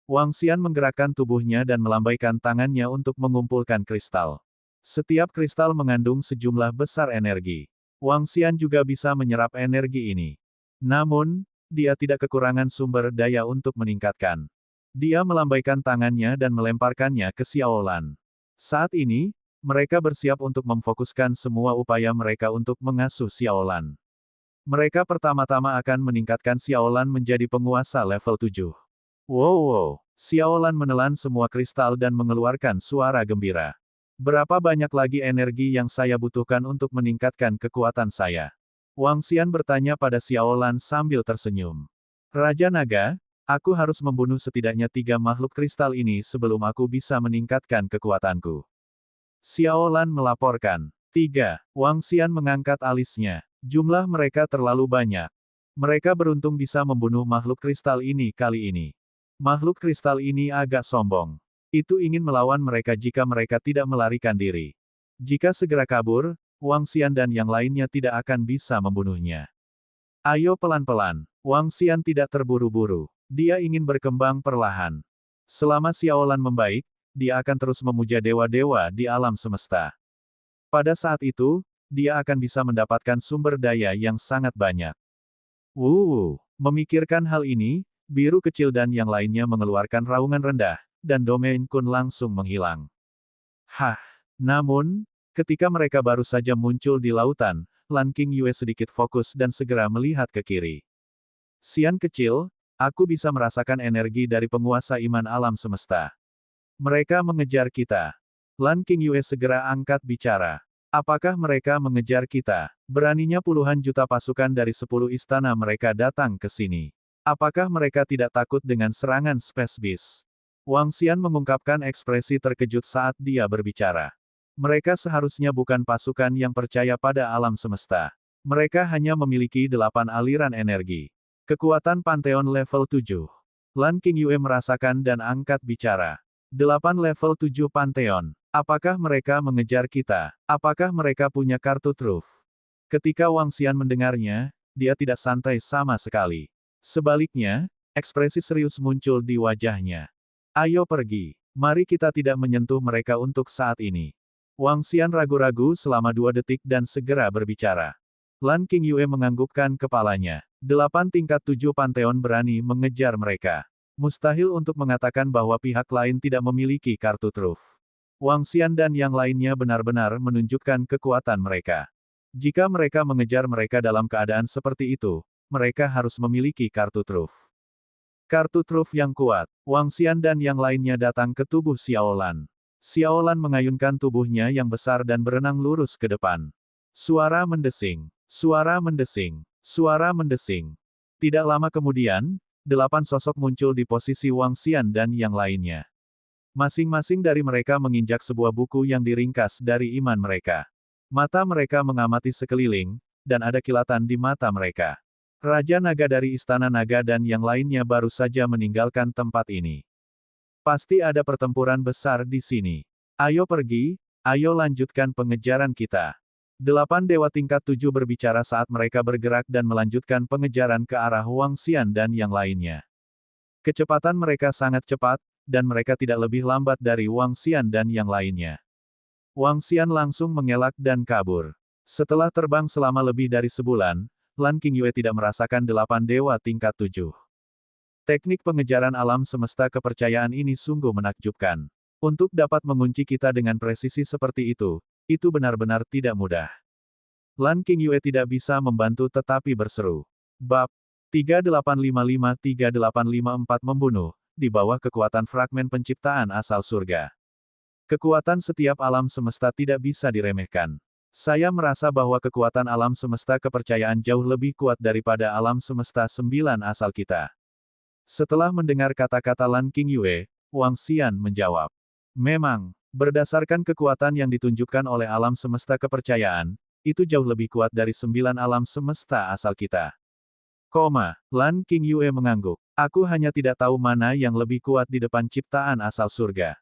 Wang Xian menggerakkan tubuhnya dan melambaikan tangannya untuk mengumpulkan kristal. Setiap kristal mengandung sejumlah besar energi. Wang Xian juga bisa menyerap energi ini. Namun, dia tidak kekurangan sumber daya untuk meningkatkan. Dia melambaikan tangannya dan melemparkannya ke Xiao Lan. Saat ini, mereka bersiap untuk memfokuskan semua upaya mereka untuk mengasuh Xiao Lan. Mereka pertama-tama akan meningkatkan Xiao Lan menjadi penguasa level 7. Wow! Xiao Lan menelan semua kristal dan mengeluarkan suara gembira. Berapa banyak lagi energi yang saya butuhkan untuk meningkatkan kekuatan saya? Wang Xian bertanya pada Xiao Lan sambil tersenyum. Raja Naga, aku harus membunuh setidaknya 3 makhluk kristal ini sebelum aku bisa meningkatkan kekuatanku. Xiao Lan melaporkan. 3. Wang Xian mengangkat alisnya. Jumlah mereka terlalu banyak. Mereka beruntung bisa membunuh makhluk kristal ini kali ini. Makhluk kristal ini agak sombong. Itu ingin melawan mereka jika mereka tidak melarikan diri. Jika segera kabur, Wang Xian dan yang lainnya tidak akan bisa membunuhnya. Ayo pelan-pelan. Wang Xian tidak terburu-buru. Dia ingin berkembang perlahan. Selama Xiaolan membaik, dia akan terus memuja dewa-dewa di alam semesta. Pada saat itu, dia akan bisa mendapatkan sumber daya yang sangat banyak. Memikirkan hal ini, biru kecil dan yang lainnya mengeluarkan raungan rendah, dan Domain Kun langsung menghilang. Namun, ketika mereka baru saja muncul di lautan, Lan King Yue sedikit fokus dan segera melihat ke kiri. Xian kecil, aku bisa merasakan energi dari penguasa iman alam semesta. Mereka mengejar kita. Lan King Yue segera angkat bicara. Apakah mereka mengejar kita? Beraninya puluhan juta pasukan dari 10 istana mereka datang ke sini. Apakah mereka tidak takut dengan serangan Space Beast? Wang Xian mengungkapkan ekspresi terkejut saat dia berbicara. Mereka seharusnya bukan pasukan yang percaya pada alam semesta. Mereka hanya memiliki 8 aliran energi. Kekuatan Pantheon level 7. Lan King Yue merasakan dan angkat bicara. 8 level 7 Pantheon. Apakah mereka mengejar kita? Apakah mereka punya kartu truf? Ketika Wang Xian mendengarnya, dia tidak santai sama sekali. Sebaliknya, ekspresi serius muncul di wajahnya. Ayo pergi. Mari kita tidak menyentuh mereka untuk saat ini. Wang Xian ragu-ragu selama 2 detik dan segera berbicara. Lan King Yue menganggukkan kepalanya. 8 tingkat 7 Pantheon berani mengejar mereka. Mustahil untuk mengatakan bahwa pihak lain tidak memiliki kartu truf. Wang Xian dan yang lainnya benar-benar menunjukkan kekuatan mereka. Jika mereka mengejar mereka dalam keadaan seperti itu, mereka harus memiliki kartu truf. Kartu truf yang kuat. Wang Xian dan yang lainnya datang ke tubuh Xiaolan. Xiaolan mengayunkan tubuhnya yang besar dan berenang lurus ke depan. Suara mendesing. Suara mendesing. Suara mendesing. Tidak lama kemudian, 8 sosok muncul di posisi Wang Xian dan yang lainnya. Masing-masing dari mereka menginjak sebuah buku yang diringkas dari iman mereka. Mata mereka mengamati sekeliling, dan ada kilatan di mata mereka. Raja Naga dari Istana Naga dan yang lainnya baru saja meninggalkan tempat ini. Pasti ada pertempuran besar di sini. Ayo pergi, ayo lanjutkan pengejaran kita. 8 dewa tingkat 7 berbicara saat mereka bergerak dan melanjutkan pengejaran ke arah Wang Xian dan yang lainnya. Kecepatan mereka sangat cepat, dan mereka tidak lebih lambat dari Wang Xian dan yang lainnya. Wang Xian langsung mengelak dan kabur. Setelah terbang selama lebih dari sebulan, Lan King Yue tidak merasakan 8 dewa tingkat 7. Teknik pengejaran alam semesta kepercayaan ini sungguh menakjubkan. Untuk dapat mengunci kita dengan presisi seperti itu benar-benar tidak mudah. Lan King Yue tidak bisa membantu tetapi berseru. Bab 3855-3854 membunuh, di bawah kekuatan fragmen penciptaan asal surga. Kekuatan setiap alam semesta tidak bisa diremehkan. Saya merasa bahwa kekuatan alam semesta kepercayaan jauh lebih kuat daripada alam semesta 9 asal kita. Setelah mendengar kata-kata Lan King Yue, Wang Xian menjawab. Memang, berdasarkan kekuatan yang ditunjukkan oleh alam semesta kepercayaan, itu jauh lebih kuat dari 9 alam semesta asal kita. Lan King Yue mengangguk. Aku hanya tidak tahu mana yang lebih kuat di depan ciptaan asal surga.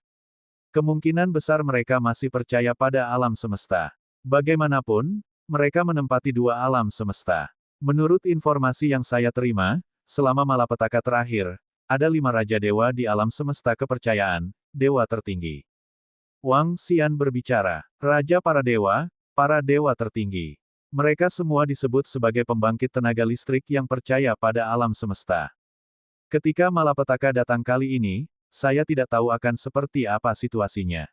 Kemungkinan besar mereka masih percaya pada alam semesta. Bagaimanapun, mereka menempati 2 alam semesta. Menurut informasi yang saya terima, selama malapetaka terakhir, ada 5 Raja Dewa di alam semesta kepercayaan, dewa tertinggi. Wang Xian berbicara, Raja para dewa tertinggi. Mereka semua disebut sebagai pembangkit tenaga listrik yang percaya pada alam semesta. Ketika malapetaka datang kali ini, saya tidak tahu akan seperti apa situasinya.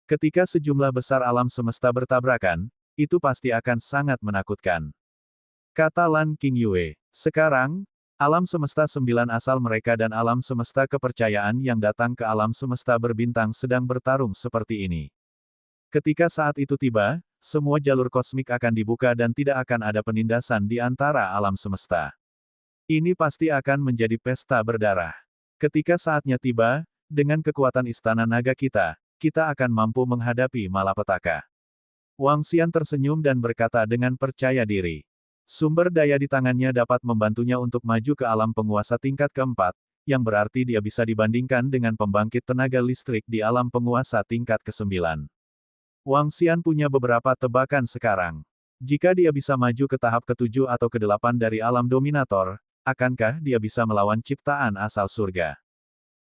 Ketika sejumlah besar alam semesta bertabrakan, itu pasti akan sangat menakutkan. Kata Lan King Yue, sekarang, alam semesta 9 asal mereka dan alam semesta kepercayaan yang datang ke alam semesta berbintang sedang bertarung seperti ini. Ketika saat itu tiba, semua jalur kosmik akan dibuka dan tidak akan ada penindasan di antara alam semesta. Ini pasti akan menjadi pesta berdarah. Ketika saatnya tiba, dengan kekuatan Istana Naga kita akan mampu menghadapi malapetaka. Wang Xian tersenyum dan berkata dengan percaya diri. Sumber daya di tangannya dapat membantunya untuk maju ke alam penguasa tingkat keempat, yang berarti dia bisa dibandingkan dengan pembangkit tenaga listrik di alam penguasa tingkat ke-9. Wang Xian punya beberapa tebakan sekarang. Jika dia bisa maju ke tahap ke-7 atau ke-8 dari alam dominator, akankah dia bisa melawan ciptaan asal surga?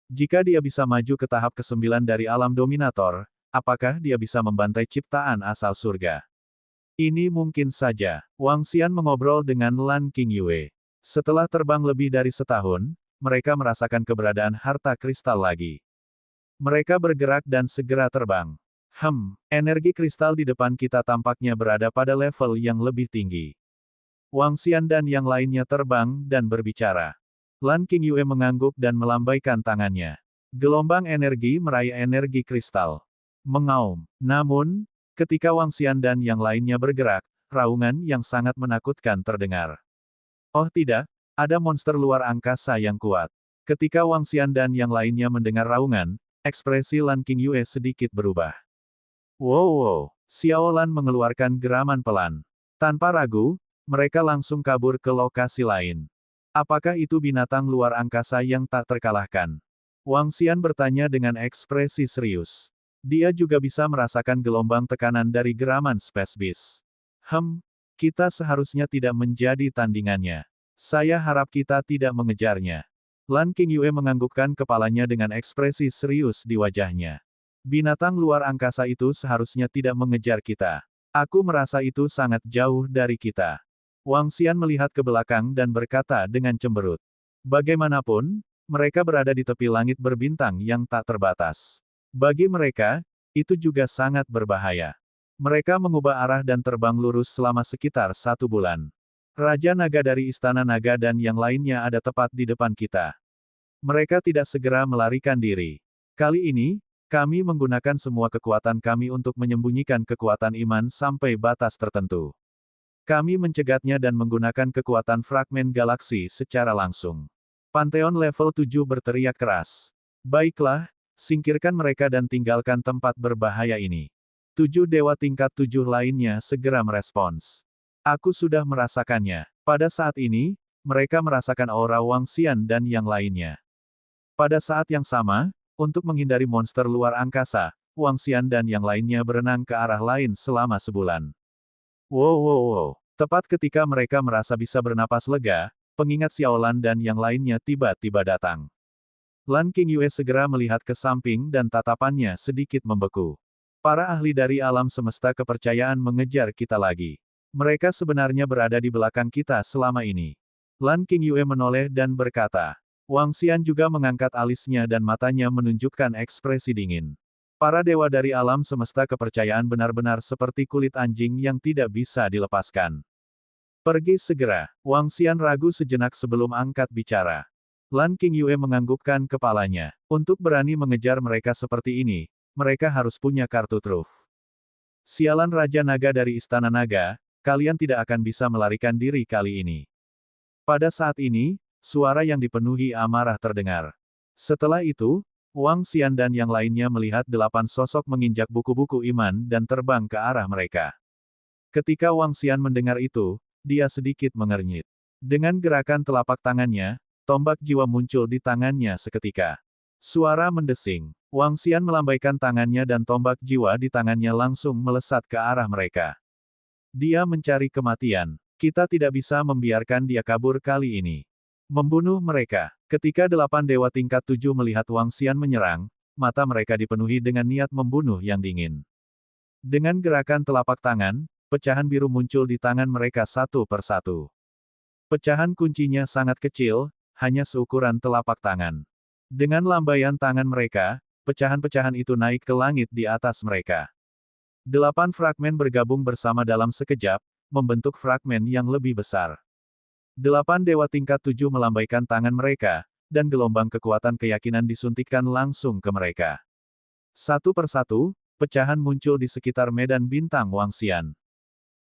Jika dia bisa maju ke tahap ke-9 dari alam dominator, apakah dia bisa membantai ciptaan asal surga? Ini mungkin saja. Wang Xian mengobrol dengan Lan Qingyue. Setelah terbang lebih dari setahun, mereka merasakan keberadaan harta kristal lagi. Mereka bergerak dan segera terbang. Energi kristal di depan kita tampaknya berada pada level yang lebih tinggi. Wang Xian dan yang lainnya terbang dan berbicara. Lan Qingyue mengangguk dan melambaikan tangannya. Gelombang energi meraih energi kristal. Mengaum. Namun, ketika Wang Xian dan yang lainnya bergerak, raungan yang sangat menakutkan terdengar. Oh tidak, ada monster luar angkasa yang kuat. Ketika Wang Xian dan yang lainnya mendengar raungan, ekspresi Lan Qingyue sedikit berubah. Wow, Xiao Lan mengeluarkan geraman pelan. Tanpa ragu, mereka langsung kabur ke lokasi lain. Apakah itu binatang luar angkasa yang tak terkalahkan? Wang Xian bertanya dengan ekspresi serius. Dia juga bisa merasakan gelombang tekanan dari geraman Space Beast. Kita seharusnya tidak menjadi tandingannya. Saya harap kita tidak mengejarnya. Lan Qingyue menganggukkan kepalanya dengan ekspresi serius di wajahnya. Binatang luar angkasa itu seharusnya tidak mengejar kita. Aku merasa itu sangat jauh dari kita. Wang Xian melihat ke belakang dan berkata dengan cemberut. Bagaimanapun, mereka berada di tepi langit berbintang yang tak terbatas. Bagi mereka, itu juga sangat berbahaya. Mereka mengubah arah dan terbang lurus selama sekitar 1 bulan. Raja Naga dari Istana Naga dan yang lainnya ada tepat di depan kita. Mereka tidak segera melarikan diri. Kali ini, kami menggunakan semua kekuatan kami untuk menyembunyikan kekuatan iman sampai batas tertentu. Kami mencegatnya dan menggunakan kekuatan fragmen galaksi secara langsung. Pantheon level 7 berteriak keras. Baiklah, singkirkan mereka dan tinggalkan tempat berbahaya ini. 7 dewa tingkat 7 lainnya segera merespons. Aku sudah merasakannya. Pada saat ini, mereka merasakan aura Wang Xian dan yang lainnya. Pada saat yang sama, untuk menghindari monster luar angkasa, Wang Xian dan yang lainnya berenang ke arah lain selama sebulan. Wow. Tepat ketika mereka merasa bisa bernapas lega, pengingat Xiaolan dan yang lainnya tiba-tiba datang. Lan Qingyue segera melihat ke samping dan tatapannya sedikit membeku. Para ahli dari alam semesta kepercayaan mengejar kita lagi. Mereka sebenarnya berada di belakang kita selama ini. Lan Qingyue menoleh dan berkata. Wang Xian juga mengangkat alisnya dan matanya menunjukkan ekspresi dingin. Para dewa dari alam semesta kepercayaan benar-benar seperti kulit anjing yang tidak bisa dilepaskan. Pergi segera. Wang Xian ragu sejenak sebelum angkat bicara. Lan Qingyue menganggukkan kepalanya. Untuk berani mengejar mereka seperti ini, mereka harus punya kartu truf. Sialan Raja Naga dari Istana Naga, kalian tidak akan bisa melarikan diri kali ini. Pada saat ini, suara yang dipenuhi amarah terdengar. Setelah itu, Wang Xian dan yang lainnya melihat 8 sosok menginjak buku-buku iman dan terbang ke arah mereka. Ketika Wang Xian mendengar itu, dia sedikit mengernyit. Dengan gerakan telapak tangannya, tombak jiwa muncul di tangannya seketika. Suara mendesing. Wang Xian melambaikan tangannya dan tombak jiwa di tangannya langsung melesat ke arah mereka. Dia mencari kematian. Kita tidak bisa membiarkan dia kabur kali ini. Membunuh mereka. Ketika 8 dewa tingkat 7 melihat Wang Xian menyerang, mata mereka dipenuhi dengan niat membunuh yang dingin. Dengan gerakan telapak tangan, pecahan biru muncul di tangan mereka satu persatu. Pecahan kuncinya sangat kecil, hanya seukuran telapak tangan. Dengan lambaian tangan mereka, pecahan-pecahan itu naik ke langit di atas mereka. 8 fragmen bergabung bersama dalam sekejap, membentuk fragmen yang lebih besar. 8 dewa tingkat 7 melambaikan tangan mereka, dan gelombang kekuatan keyakinan disuntikkan langsung ke mereka. Satu persatu, pecahan muncul di sekitar medan bintang Wang Xian.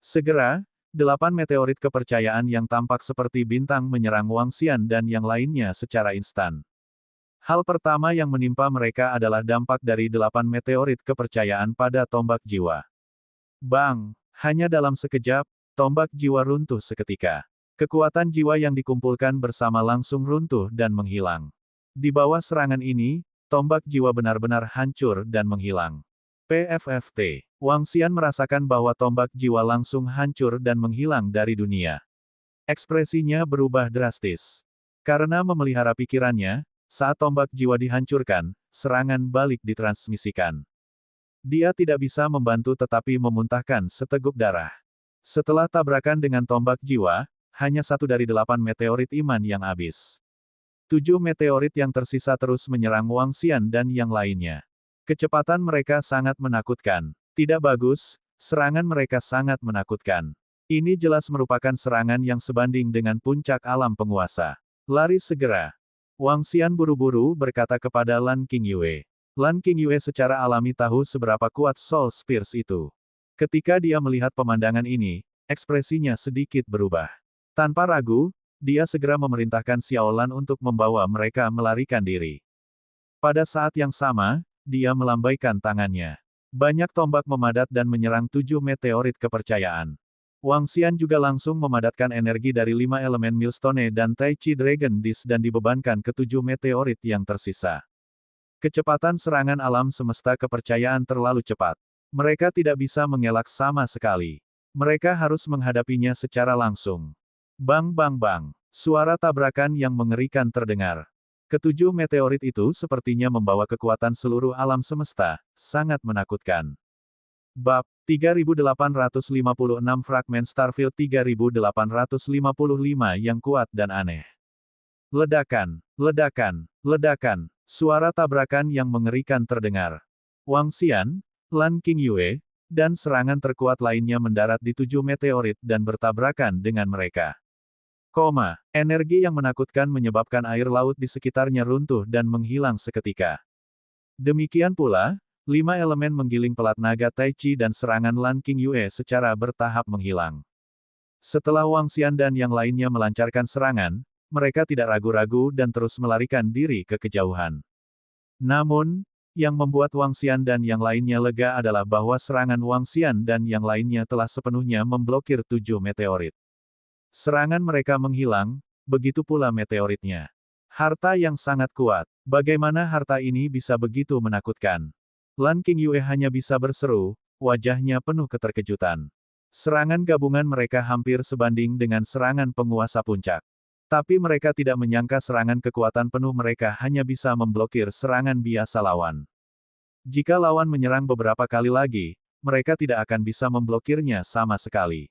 Segera, 8 meteorit kepercayaan yang tampak seperti bintang menyerang Wang Xian dan yang lainnya secara instan. Hal pertama yang menimpa mereka adalah dampak dari 8 meteorit kepercayaan pada tombak jiwa. Bang! Hanya dalam sekejap, tombak jiwa runtuh seketika. Kekuatan jiwa yang dikumpulkan bersama langsung runtuh dan menghilang. Di bawah serangan ini, tombak jiwa benar-benar hancur dan menghilang. PFFT. Wang Xian merasakan bahwa tombak jiwa langsung hancur dan menghilang dari dunia. Ekspresinya berubah drastis. Karena memelihara pikirannya, saat tombak jiwa dihancurkan, serangan balik ditransmisikan. Dia tidak bisa membantu tetapi memuntahkan seteguk darah. Setelah tabrakan dengan tombak jiwa, hanya 1 dari 8 meteorit iman yang habis. 7 meteorit yang tersisa terus menyerang Wang Xian dan yang lainnya. Kecepatan mereka sangat menakutkan. Tidak bagus, serangan mereka sangat menakutkan. Ini jelas merupakan serangan yang sebanding dengan puncak alam penguasa. Lari segera. Wang Xian buru-buru berkata kepada Lan Qingyue. Lan Qingyue secara alami tahu seberapa kuat Soul Spears itu. Ketika dia melihat pemandangan ini, ekspresinya sedikit berubah. Tanpa ragu, dia segera memerintahkan Xiaolan untuk membawa mereka melarikan diri. Pada saat yang sama, dia melambaikan tangannya. Banyak tombak memadat dan menyerang 7 meteorit kepercayaan. Wang Xian juga langsung memadatkan energi dari 5 elemen Millstone dan Tai Chi Dragon Disc dan dibebankan ke 7 meteorit yang tersisa. Kecepatan serangan alam semesta kepercayaan terlalu cepat. Mereka tidak bisa mengelak sama sekali. Mereka harus menghadapinya secara langsung. Bang bang bang. Suara tabrakan yang mengerikan terdengar. Ketujuh meteorit itu sepertinya membawa kekuatan seluruh alam semesta, sangat menakutkan. Bab 3856 Fragmen Starfield 3855 yang kuat dan aneh. Ledakan, ledakan, ledakan. Suara tabrakan yang mengerikan terdengar. Wang Xian, Lan Qingyue, dan serangan terkuat lainnya mendarat di 7 meteorit dan bertabrakan dengan mereka. Energi yang menakutkan menyebabkan air laut di sekitarnya runtuh dan menghilang seketika. Demikian pula, 5 elemen menggiling pelat naga Tai Chi dan serangan Lan Qingyue secara bertahap menghilang. Setelah Wang Xian dan yang lainnya melancarkan serangan, mereka tidak ragu-ragu dan terus melarikan diri ke kejauhan. Namun, yang membuat Wang Xian dan yang lainnya lega adalah bahwa serangan Wang Xian dan yang lainnya telah sepenuhnya memblokir 7 meteorit. Serangan mereka menghilang, begitu pula meteoritnya. Harta yang sangat kuat. Bagaimana harta ini bisa begitu menakutkan? Lan Qingyue hanya bisa berseru, wajahnya penuh keterkejutan. Serangan gabungan mereka hampir sebanding dengan serangan penguasa puncak. Tapi mereka tidak menyangka serangan kekuatan penuh mereka hanya bisa memblokir serangan biasa lawan. Jika lawan menyerang beberapa kali lagi, mereka tidak akan bisa memblokirnya sama sekali.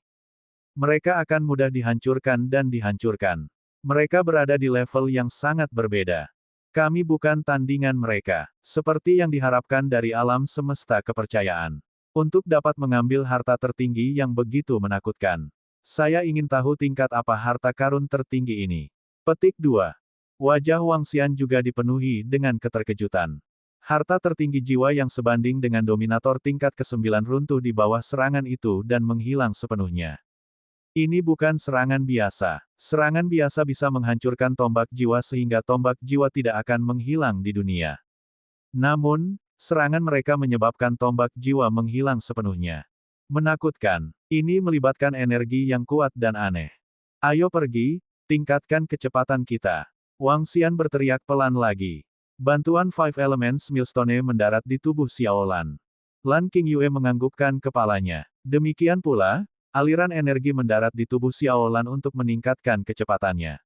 Mereka akan mudah dihancurkan dan dihancurkan. Mereka berada di level yang sangat berbeda. Kami bukan tandingan mereka, seperti yang diharapkan dari alam semesta kepercayaan. Untuk dapat mengambil harta tertinggi yang begitu menakutkan. Saya ingin tahu tingkat apa harta karun tertinggi ini. Petik 2. Wajah Wang Xian juga dipenuhi dengan keterkejutan. Harta tertinggi jiwa yang sebanding dengan dominator tingkat ke-9 runtuh di bawah serangan itu dan menghilang sepenuhnya. Ini bukan serangan biasa. Serangan biasa bisa menghancurkan tombak jiwa sehingga tombak jiwa tidak akan menghilang di dunia. Namun, serangan mereka menyebabkan tombak jiwa menghilang sepenuhnya. Menakutkan. Ini melibatkan energi yang kuat dan aneh. Ayo pergi, tingkatkan kecepatan kita. Wang Xian berteriak pelan lagi. Bantuan Five Elements Millstone mendarat di tubuh Xiaolan. Lan Qingyue menganggukkan kepalanya. Demikian pula, aliran energi mendarat di tubuh Xiaolan untuk meningkatkan kecepatannya.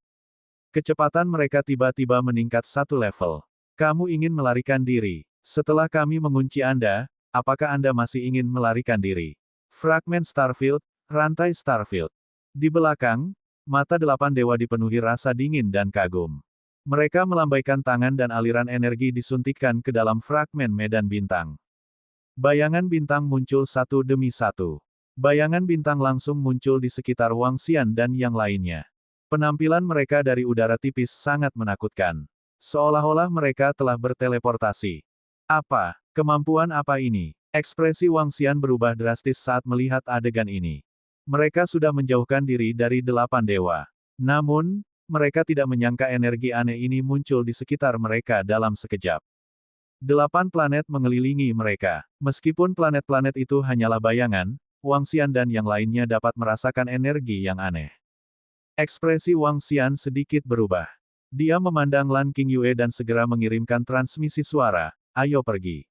Kecepatan mereka tiba-tiba meningkat 1 level. Kamu ingin melarikan diri. Setelah kami mengunci Anda, apakah Anda masih ingin melarikan diri? Fragmen Starfield, rantai Starfield. Di belakang, mata 8 dewa dipenuhi rasa dingin dan kagum. Mereka melambaikan tangan dan aliran energi disuntikkan ke dalam fragmen medan bintang. Bayangan bintang muncul satu demi satu. Bayangan bintang langsung muncul di sekitar Wang Xian dan yang lainnya. Penampilan mereka dari udara tipis sangat menakutkan. Seolah-olah mereka telah berteleportasi. Apa? Kemampuan apa ini? Ekspresi Wang Xian berubah drastis saat melihat adegan ini. Mereka sudah menjauhkan diri dari 8 dewa. Namun, mereka tidak menyangka energi aneh ini muncul di sekitar mereka dalam sekejap. 8 planet mengelilingi mereka. Meskipun planet-planet itu hanyalah bayangan, Wang Xian dan yang lainnya dapat merasakan energi yang aneh. Ekspresi Wang Xian sedikit berubah. Dia memandang Lan Qingyue dan segera mengirimkan transmisi suara, ayo pergi.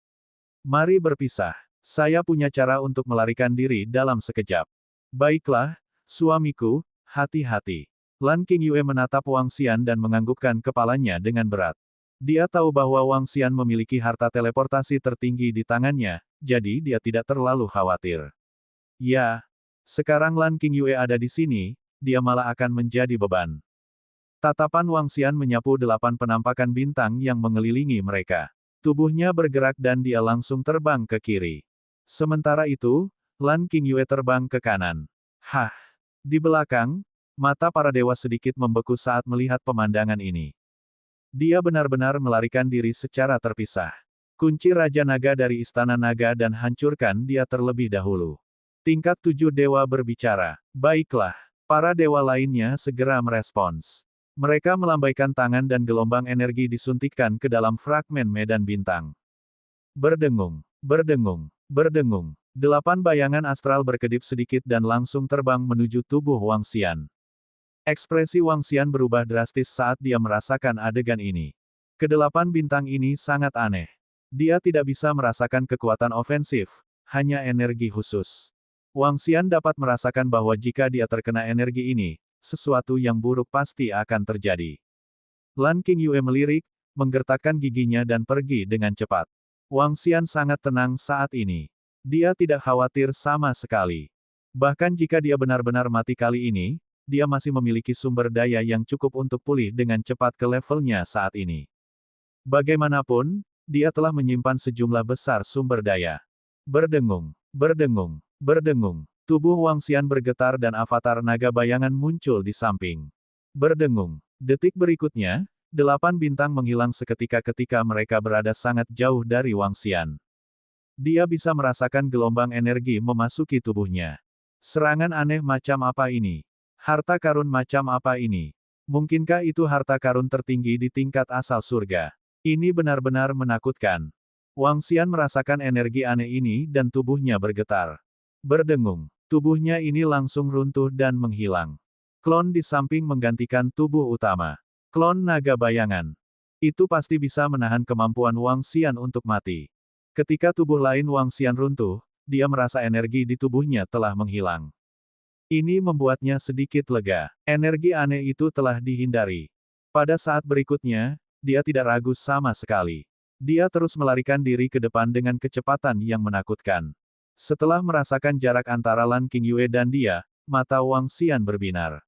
Mari berpisah. Saya punya cara untuk melarikan diri dalam sekejap. Baiklah, suamiku, hati-hati. Lan Qingyue menatap Wang Xian dan menganggukkan kepalanya dengan berat. Dia tahu bahwa Wang Xian memiliki harta teleportasi tertinggi di tangannya, jadi dia tidak terlalu khawatir. Ya, sekarang Lan Qingyue ada di sini, dia malah akan menjadi beban. Tatapan Wang Xian menyapu 8 penampakan bintang yang mengelilingi mereka. Tubuhnya bergerak dan dia langsung terbang ke kiri. Sementara itu, Lan Qingyue terbang ke kanan. Hah! Di belakang, mata para dewa sedikit membeku saat melihat pemandangan ini. Dia benar-benar melarikan diri secara terpisah. Kunci Raja Naga dari Istana Naga dan hancurkan dia terlebih dahulu. Tingkat 7 dewa berbicara. Baiklah, para dewa lainnya segera merespons. Mereka melambaikan tangan dan gelombang energi disuntikkan ke dalam fragmen medan bintang. Berdengung, berdengung, berdengung. 8 bayangan astral berkedip sedikit dan langsung terbang menuju tubuh Wang Xian. Ekspresi Wang Xian berubah drastis saat dia merasakan adegan ini. Kedelapan bintang ini sangat aneh. Dia tidak bisa merasakan kekuatan ofensif, hanya energi khusus. Wang Xian dapat merasakan bahwa jika dia terkena energi ini, sesuatu yang buruk pasti akan terjadi. Lan Qingyue melirik, menggertakkan giginya dan pergi dengan cepat. Wang Xian sangat tenang saat ini. Dia tidak khawatir sama sekali. Bahkan jika dia benar-benar mati kali ini, dia masih memiliki sumber daya yang cukup untuk pulih dengan cepat ke levelnya saat ini. Bagaimanapun, dia telah menyimpan sejumlah besar sumber daya. Berdengung, berdengung, berdengung. Tubuh Wang Xian bergetar dan avatar naga bayangan muncul di samping. Berdengung. Detik berikutnya, 8 bintang menghilang seketika ketika mereka berada sangat jauh dari Wang Xian. Dia bisa merasakan gelombang energi memasuki tubuhnya. Serangan aneh macam apa ini? Harta karun macam apa ini? Mungkinkah itu harta karun tertinggi di tingkat asal surga? Ini benar-benar menakutkan. Wang Xian merasakan energi aneh ini dan tubuhnya bergetar. Berdengung. Tubuhnya ini langsung runtuh dan menghilang. Klon di samping menggantikan tubuh utama. Klon naga bayangan. Itu pasti bisa menahan kemampuan Wang Xian untuk mati. Ketika tubuh lain Wang Xian runtuh, dia merasa energi di tubuhnya telah menghilang. Ini membuatnya sedikit lega. Energi aneh itu telah dihindari. Pada saat berikutnya, dia tidak ragu sama sekali. Dia terus melarikan diri ke depan dengan kecepatan yang menakutkan. Setelah merasakan jarak antara Lan Qingyue dan dia, mata Wang Xian berbinar.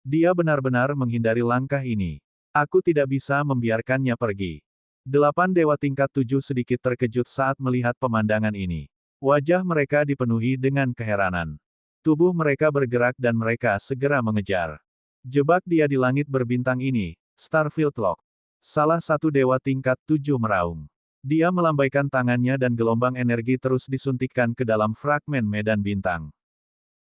Dia benar-benar menghindari langkah ini. Aku tidak bisa membiarkannya pergi. 8 dewa tingkat 7 sedikit terkejut saat melihat pemandangan ini. Wajah mereka dipenuhi dengan keheranan. Tubuh mereka bergerak dan mereka segera mengejar. Jebak dia di langit berbintang ini, Starfield Lock. Salah satu dewa tingkat 7 meraung. Dia melambaikan tangannya dan gelombang energi terus disuntikkan ke dalam fragmen medan bintang.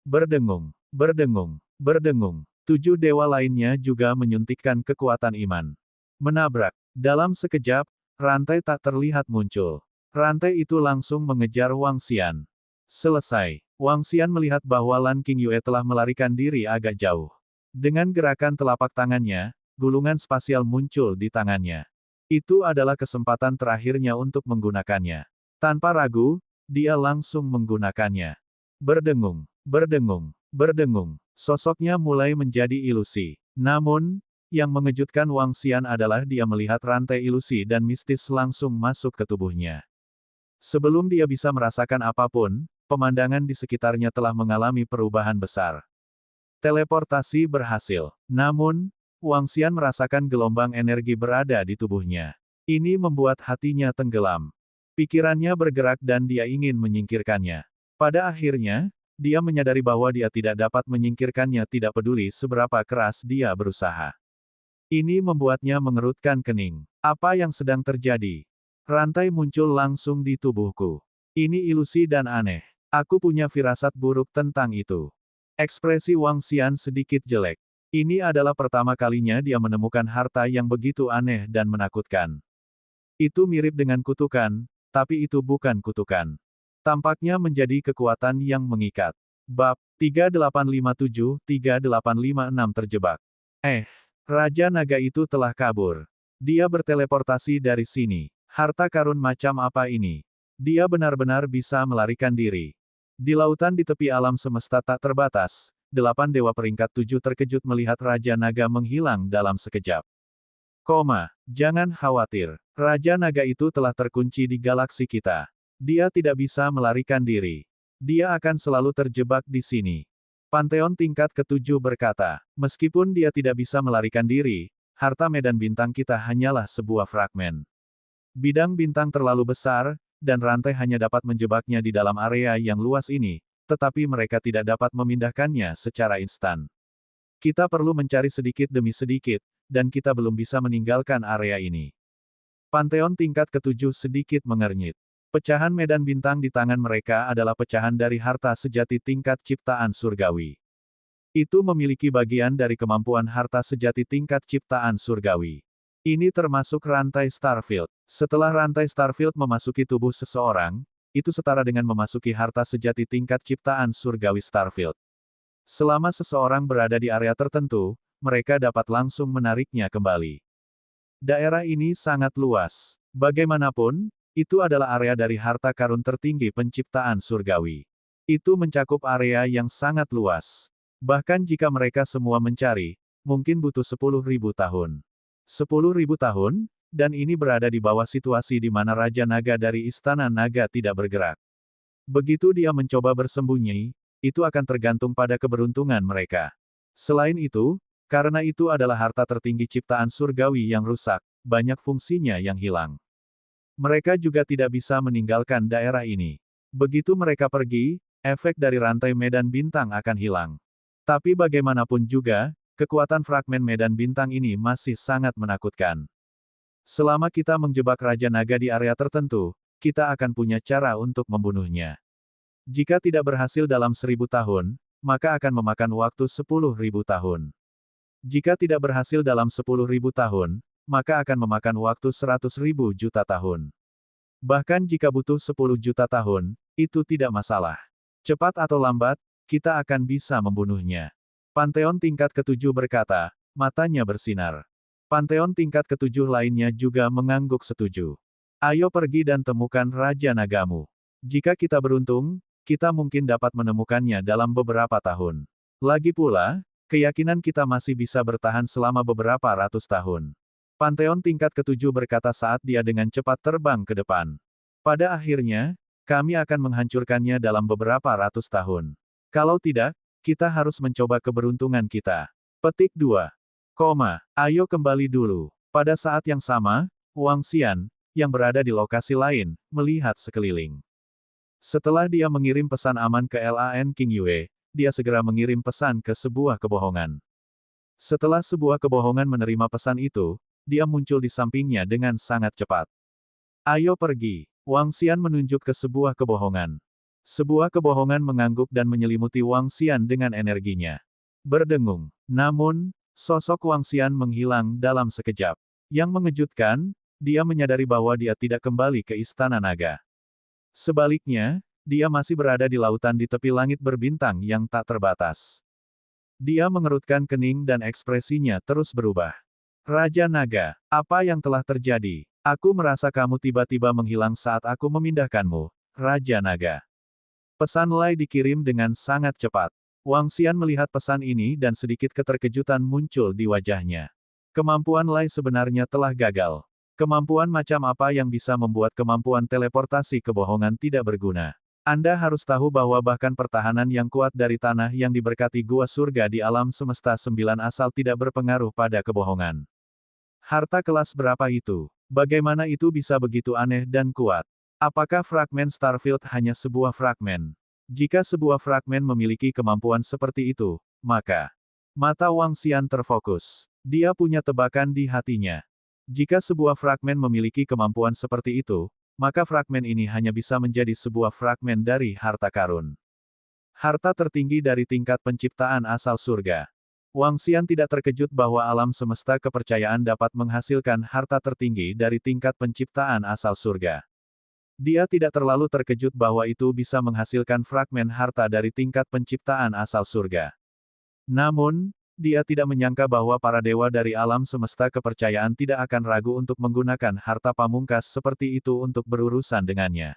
Berdengung, berdengung, berdengung. 7 dewa lainnya juga menyuntikkan kekuatan iman. Menabrak. Dalam sekejap, rantai tak terlihat muncul. Rantai itu langsung mengejar Wang Xian. Selesai. Wang Xian melihat bahwa Lan Qingyue telah melarikan diri agak jauh. Dengan gerakan telapak tangannya, gulungan spasial muncul di tangannya. Itu adalah kesempatan terakhirnya untuk menggunakannya. Tanpa ragu, dia langsung menggunakannya. Berdengung, berdengung, berdengung. Sosoknya mulai menjadi ilusi. Namun, yang mengejutkan Wang Xian adalah dia melihat rantai ilusi dan mistis langsung masuk ke tubuhnya. Sebelum dia bisa merasakan apapun, pemandangan di sekitarnya telah mengalami perubahan besar. Teleportasi berhasil. Namun, Wang Xian merasakan gelombang energi berada di tubuhnya. Ini membuat hatinya tenggelam. Pikirannya bergerak dan dia ingin menyingkirkannya. Pada akhirnya, dia menyadari bahwa dia tidak dapat menyingkirkannya tidak peduli seberapa keras dia berusaha. Ini membuatnya mengerutkan kening. Apa yang sedang terjadi? Rantai muncul langsung di tubuhku. Ini ilusi dan aneh. Aku punya firasat buruk tentang itu. Ekspresi Wang Xian sedikit jelek. Ini adalah pertama kalinya dia menemukan harta yang begitu aneh dan menakutkan. Itu mirip dengan kutukan, tapi itu bukan kutukan. Tampaknya menjadi kekuatan yang mengikat. Bab 3857-3856 terjebak. Raja naga itu telah kabur. Dia berteleportasi dari sini. Harta karun macam apa ini? Dia benar-benar bisa melarikan diri. Di lautan di tepi alam semesta tak terbatas, 8 dewa peringkat 7 terkejut melihat Raja Naga menghilang dalam sekejap. Jangan khawatir. Raja Naga itu telah terkunci di galaksi kita. Dia tidak bisa melarikan diri. Dia akan selalu terjebak di sini. Pantheon tingkat ke-7 berkata, meskipun dia tidak bisa melarikan diri, harta medan bintang kita hanyalah sebuah fragmen. Bidang bintang terlalu besar, dan rantai hanya dapat menjebaknya di dalam area yang luas ini, tetapi mereka tidak dapat memindahkannya secara instan. Kita perlu mencari sedikit demi sedikit, dan kita belum bisa meninggalkan area ini. Pantheon tingkat ke-7 sedikit mengernyit. Pecahan medan bintang di tangan mereka adalah pecahan dari harta sejati tingkat ciptaan surgawi. Itu memiliki bagian dari kemampuan harta sejati tingkat ciptaan surgawi. Ini termasuk rantai Starfield. Setelah rantai Starfield memasuki tubuh seseorang, itu setara dengan memasuki harta sejati tingkat ciptaan surgawi Starfield. Selama seseorang berada di area tertentu, mereka dapat langsung menariknya kembali. Daerah ini sangat luas. Bagaimanapun, itu adalah area dari harta karun tertinggi penciptaan surgawi. Itu mencakup area yang sangat luas. Bahkan jika mereka semua mencari, mungkin butuh 10.000 tahun. 10.000 tahun, dan ini berada di bawah situasi di mana Raja Naga dari Istana Naga tidak bergerak. Begitu dia mencoba bersembunyi, itu akan tergantung pada keberuntungan mereka. Selain itu, karena itu adalah harta tertinggi ciptaan surgawi yang rusak, banyak fungsinya yang hilang. Mereka juga tidak bisa meninggalkan daerah ini. Begitu mereka pergi, efek dari rantai medan bintang akan hilang. Tapi bagaimanapun juga, kekuatan fragmen medan bintang ini masih sangat menakutkan. Selama kita menjebak Raja Naga di area tertentu, kita akan punya cara untuk membunuhnya. Jika tidak berhasil dalam 1000 tahun, maka akan memakan waktu 10.000 tahun. Jika tidak berhasil dalam 10.000 tahun, maka akan memakan waktu 100.000 juta tahun. Bahkan jika butuh 10 juta tahun, itu tidak masalah. Cepat atau lambat, kita akan bisa membunuhnya. Pantheon tingkat ke-7 berkata, matanya bersinar. Pantheon tingkat ke-7 lainnya juga mengangguk setuju. Ayo pergi dan temukan Raja Nagamu. Jika kita beruntung, kita mungkin dapat menemukannya dalam beberapa tahun. Lagi pula, keyakinan kita masih bisa bertahan selama beberapa ratus tahun. Pantheon tingkat ke-7 berkata saat dia dengan cepat terbang ke depan. Pada akhirnya, kami akan menghancurkannya dalam beberapa ratus tahun. Kalau tidak, kita harus mencoba keberuntungan kita. Petik 2. Ayo kembali dulu. Pada saat yang sama, Wang Xian, yang berada di lokasi lain, melihat sekeliling. Setelah dia mengirim pesan aman ke Lan King Yue, dia segera mengirim pesan ke sebuah kebohongan. Setelah sebuah kebohongan menerima pesan itu, dia muncul di sampingnya dengan sangat cepat. Ayo pergi. Wang Xian menunjuk ke sebuah kebohongan. Sebuah kebohongan mengangguk dan menyelimuti Wang Xian dengan energinya. Berdengung. Namun, sosok Wang Xian menghilang dalam sekejap. Yang mengejutkan, dia menyadari bahwa dia tidak kembali ke Istana Naga. Sebaliknya, dia masih berada di lautan di tepi langit berbintang yang tak terbatas. Dia mengerutkan kening dan ekspresinya terus berubah. Raja Naga, apa yang telah terjadi? Aku merasa kamu tiba-tiba menghilang saat aku memindahkanmu, Raja Naga. Pesan Lai dikirim dengan sangat cepat. Wang Xian melihat pesan ini dan sedikit keterkejutan muncul di wajahnya. Kemampuan Lai sebenarnya telah gagal. Kemampuan macam apa yang bisa membuat kemampuan teleportasi kebohongan tidak berguna? Anda harus tahu bahwa bahkan pertahanan yang kuat dari tanah yang diberkati gua surga di alam semesta 9 asal tidak berpengaruh pada kebohongan. Harta kelas berapa itu? Bagaimana itu bisa begitu aneh dan kuat? Apakah fragmen Starfield hanya sebuah fragmen? Jika sebuah fragmen memiliki kemampuan seperti itu, maka mata Wang Xian terfokus. Dia punya tebakan di hatinya. Jika sebuah fragmen memiliki kemampuan seperti itu, maka fragmen ini hanya bisa menjadi sebuah fragmen dari harta karun. Harta tertinggi dari tingkat penciptaan asal surga. Wang Xian tidak terkejut bahwa alam semesta kepercayaan dapat menghasilkan harta tertinggi dari tingkat penciptaan asal surga. Dia tidak terlalu terkejut bahwa itu bisa menghasilkan fragmen harta dari tingkat penciptaan asal surga. Namun, dia tidak menyangka bahwa para dewa dari alam semesta kepercayaan tidak akan ragu untuk menggunakan harta pamungkas seperti itu untuk berurusan dengannya.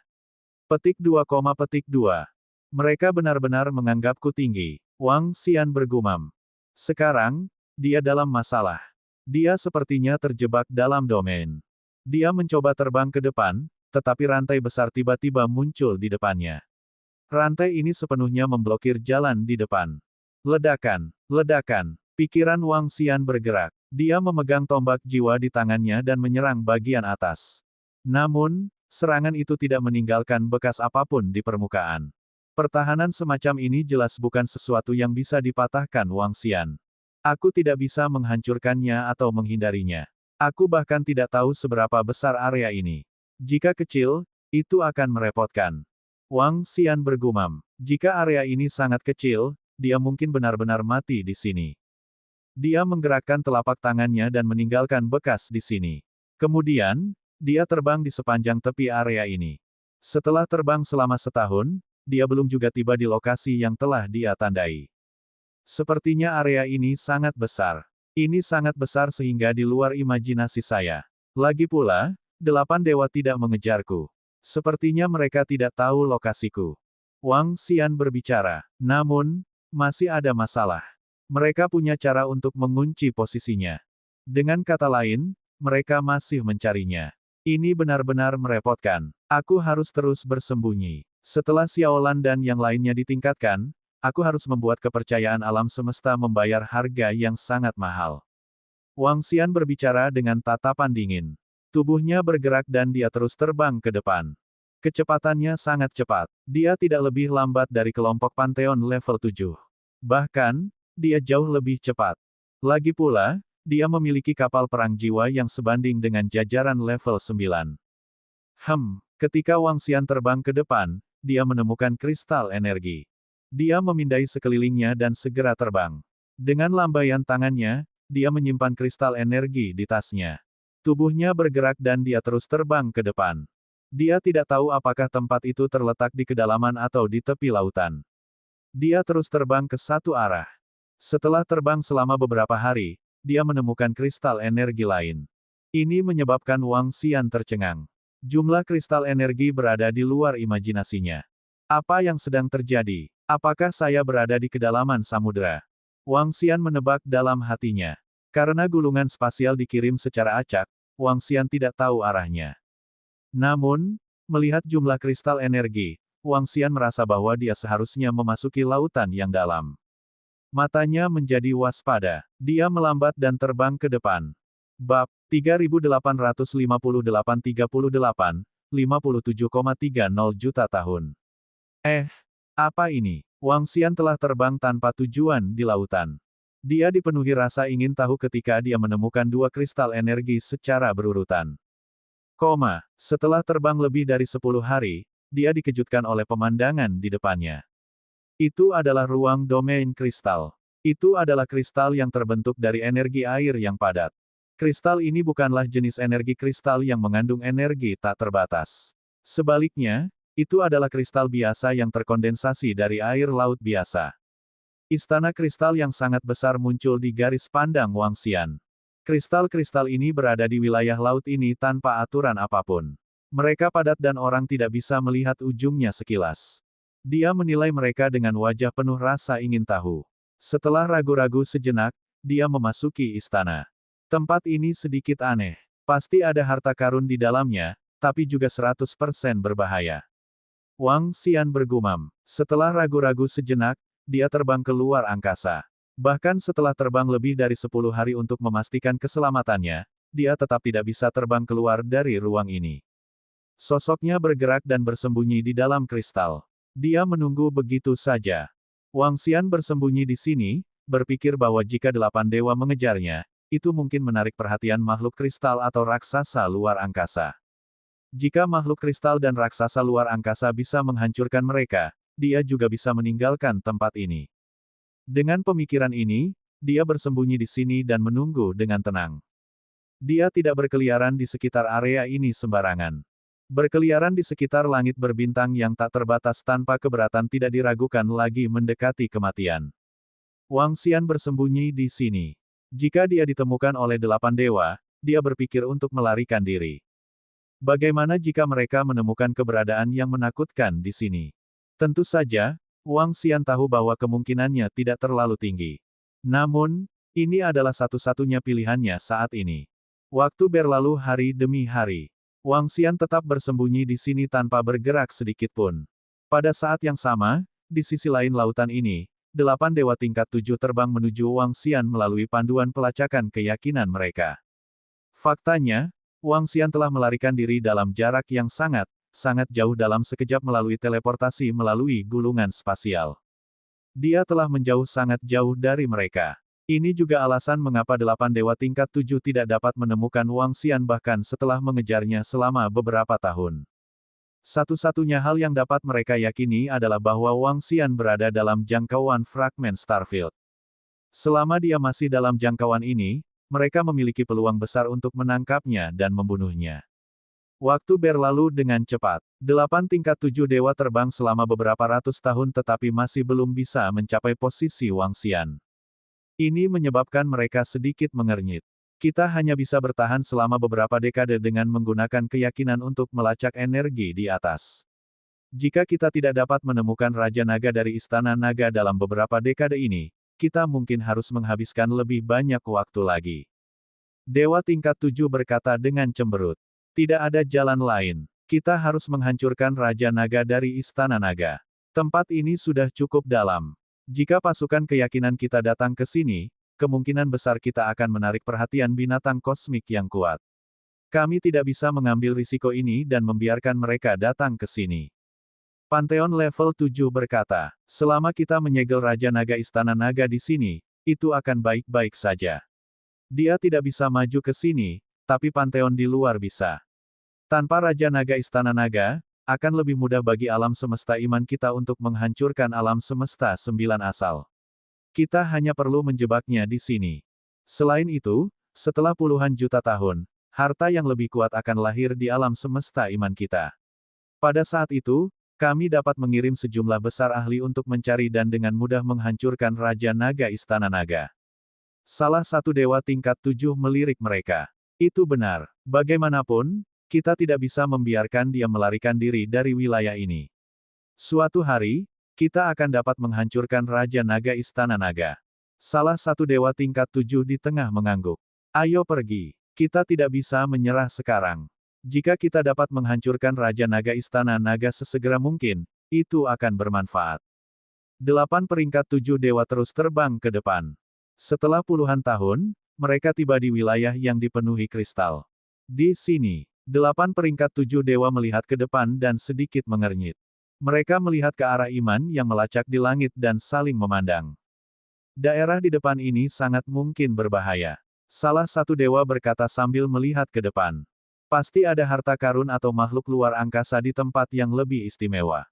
Petik 2, petik 2. Mereka benar-benar menganggapku tinggi. Wang Xian bergumam. Sekarang, dia dalam masalah. Dia sepertinya terjebak dalam domain. Dia mencoba terbang ke depan, tetapi rantai besar tiba-tiba muncul di depannya. Rantai ini sepenuhnya memblokir jalan di depan. Ledakan, ledakan. Pikiran Wang Xian bergerak. Dia memegang tombak jiwa di tangannya dan menyerang bagian atas. Namun, serangan itu tidak meninggalkan bekas apapun di permukaan. Pertahanan semacam ini jelas bukan sesuatu yang bisa dipatahkan Wang Xian. Aku tidak bisa menghancurkannya atau menghindarinya. Aku bahkan tidak tahu seberapa besar area ini. Jika kecil, itu akan merepotkan. Wang Xian bergumam. Jika area ini sangat kecil, dia mungkin benar-benar mati di sini. Dia menggerakkan telapak tangannya dan meninggalkan bekas di sini. Kemudian, dia terbang di sepanjang tepi area ini. Setelah terbang selama setahun, dia belum juga tiba di lokasi yang telah dia tandai. Sepertinya area ini sangat besar. Ini sangat besar sehingga di luar imajinasi saya. Lagi pula, 8 dewa tidak mengejarku. Sepertinya mereka tidak tahu lokasiku. Wang Xian berbicara. Namun, masih ada masalah. Mereka punya cara untuk mengunci posisinya. Dengan kata lain, mereka masih mencarinya. Ini benar-benar merepotkan. Aku harus terus bersembunyi. Setelah Xiaolan dan yang lainnya ditingkatkan, aku harus membuat kepercayaan alam semesta membayar harga yang sangat mahal. Wang Xian berbicara dengan tatapan dingin. Tubuhnya bergerak dan dia terus terbang ke depan. Kecepatannya sangat cepat. Dia tidak lebih lambat dari kelompok Pantheon level 7. Bahkan, dia jauh lebih cepat. Lagi pula, dia memiliki kapal perang jiwa yang sebanding dengan jajaran level 9. Ketika Wang Xian terbang ke depan, dia menemukan kristal energi. Dia memindai sekelilingnya dan segera terbang. Dengan lambaian tangannya, dia menyimpan kristal energi di tasnya. Tubuhnya bergerak dan dia terus terbang ke depan. Dia tidak tahu apakah tempat itu terletak di kedalaman atau di tepi lautan. Dia terus terbang ke satu arah. Setelah terbang selama beberapa hari, dia menemukan kristal energi lain. Ini menyebabkan Wang Xian tercengang. Jumlah kristal energi berada di luar imajinasinya. Apa yang sedang terjadi? Apakah saya berada di kedalaman samudera? Wang Xian menebak dalam hatinya. Karena gulungan spasial dikirim secara acak, Wang Xian tidak tahu arahnya. Namun, melihat jumlah kristal energi, Wang Xian merasa bahwa dia seharusnya memasuki lautan yang dalam. Matanya menjadi waspada. Dia melambat dan terbang ke depan. Bab 3858-37,30 juta tahun. Apa ini? Wang Xian telah terbang tanpa tujuan di lautan. Dia dipenuhi rasa ingin tahu ketika dia menemukan 2 kristal energi secara berurutan. Setelah terbang lebih dari 10 hari, dia dikejutkan oleh pemandangan di depannya. Itu adalah ruang domain kristal. Itu adalah kristal yang terbentuk dari energi air yang padat. Kristal ini bukanlah jenis energi kristal yang mengandung energi tak terbatas. Sebaliknya, itu adalah kristal biasa yang terkondensasi dari air laut biasa. Istana kristal yang sangat besar muncul di garis pandang Wang Xian. Kristal-kristal ini berada di wilayah laut ini tanpa aturan apapun. Mereka padat dan orang tidak bisa melihat ujungnya sekilas. Dia menilai mereka dengan wajah penuh rasa ingin tahu. Setelah ragu-ragu sejenak, dia memasuki istana. Tempat ini sedikit aneh. Pasti ada harta karun di dalamnya, tapi juga 100% berbahaya. Wang Xian bergumam. Setelah ragu-ragu sejenak, dia terbang ke luar angkasa. Bahkan setelah terbang lebih dari 10 hari untuk memastikan keselamatannya, dia tetap tidak bisa terbang keluar dari ruang ini. Sosoknya bergerak dan bersembunyi di dalam kristal. Dia menunggu begitu saja. Wang Xian bersembunyi di sini, berpikir bahwa jika 8 dewa mengejarnya, itu mungkin menarik perhatian makhluk kristal atau raksasa luar angkasa. Jika makhluk kristal dan raksasa luar angkasa bisa menghancurkan mereka, dia juga bisa meninggalkan tempat ini. Dengan pemikiran ini, dia bersembunyi di sini dan menunggu dengan tenang. Dia tidak berkeliaran di sekitar area ini sembarangan. Berkeliaran di sekitar langit berbintang yang tak terbatas tanpa keberatan tidak diragukan lagi mendekati kematian. Wang Xian bersembunyi di sini. Jika dia ditemukan oleh 8 dewa, dia berpikir untuk melarikan diri. Bagaimana jika mereka menemukan keberadaan yang menakutkan di sini? Tentu saja, Wang Xian tahu bahwa kemungkinannya tidak terlalu tinggi. Namun, ini adalah satu-satunya pilihannya saat ini. Waktu berlalu hari demi hari. Wang Xian tetap bersembunyi di sini tanpa bergerak sedikit pun. Pada saat yang sama, di sisi lain lautan ini, 8 dewa tingkat 7 terbang menuju Wang Xian melalui panduan pelacakan keyakinan mereka. Faktanya, Wang Xian telah melarikan diri dalam jarak yang sangat jauh dalam sekejap melalui teleportasi melalui gulungan spasial. Dia telah menjauh sangat jauh dari mereka. Ini juga alasan mengapa 8 dewa tingkat 7 tidak dapat menemukan Wang Xian bahkan setelah mengejarnya selama beberapa tahun. Satu-satunya hal yang dapat mereka yakini adalah bahwa Wang Xian berada dalam jangkauan fragmen Starfield. Selama dia masih dalam jangkauan ini, mereka memiliki peluang besar untuk menangkapnya dan membunuhnya. Waktu berlalu dengan cepat. 8 tingkat 7 dewa terbang selama beberapa ratus tahun tetapi masih belum bisa mencapai posisi Wang Xian. Ini menyebabkan mereka sedikit mengernyit. Kita hanya bisa bertahan selama beberapa dekade dengan menggunakan keyakinan untuk melacak energi di atas. Jika kita tidak dapat menemukan Raja Naga dari Istana Naga dalam beberapa dekade ini, kita mungkin harus menghabiskan lebih banyak waktu lagi. Dewa tingkat 7 berkata dengan cemberut. Tidak ada jalan lain. Kita harus menghancurkan Raja Naga dari Istana Naga. Tempat ini sudah cukup dalam. Jika pasukan keyakinan kita datang ke sini, kemungkinan besar kita akan menarik perhatian binatang kosmik yang kuat. Kami tidak bisa mengambil risiko ini dan membiarkan mereka datang ke sini. Pantheon level 7 berkata, selama kita menyegel Raja Naga Istana Naga di sini, itu akan baik-baik saja. Dia tidak bisa maju ke sini, tapi Pantheon di luar bisa. Tanpa Raja Naga Istana Naga, akan lebih mudah bagi alam semesta iman kita untuk menghancurkan alam semesta 9 asal. Kita hanya perlu menjebaknya di sini. Selain itu, setelah puluhan juta tahun, harta yang lebih kuat akan lahir di alam semesta iman kita. Pada saat itu, kami dapat mengirim sejumlah besar ahli untuk mencari dan dengan mudah menghancurkan Raja Naga Istana Naga. Salah satu dewa tingkat 7 melirik mereka. Itu benar. Bagaimanapun, kita tidak bisa membiarkan dia melarikan diri dari wilayah ini. Suatu hari, kita akan dapat menghancurkan Raja Naga Istana Naga. Salah satu dewa tingkat 7 di tengah mengangguk. Ayo pergi. Kita tidak bisa menyerah sekarang. Jika kita dapat menghancurkan Raja Naga Istana Naga sesegera mungkin, itu akan bermanfaat. 8 peringkat 7 dewa terus terbang ke depan. Setelah puluhan tahun, mereka tiba di wilayah yang dipenuhi kristal. Di sini, 8 peringkat 7 dewa melihat ke depan dan sedikit mengernyit. Mereka melihat ke arah iman yang melacak di langit dan saling memandang. Daerah di depan ini sangat mungkin berbahaya. Salah satu dewa berkata sambil melihat ke depan. Pasti ada harta karun atau makhluk luar angkasa di tempat yang lebih istimewa.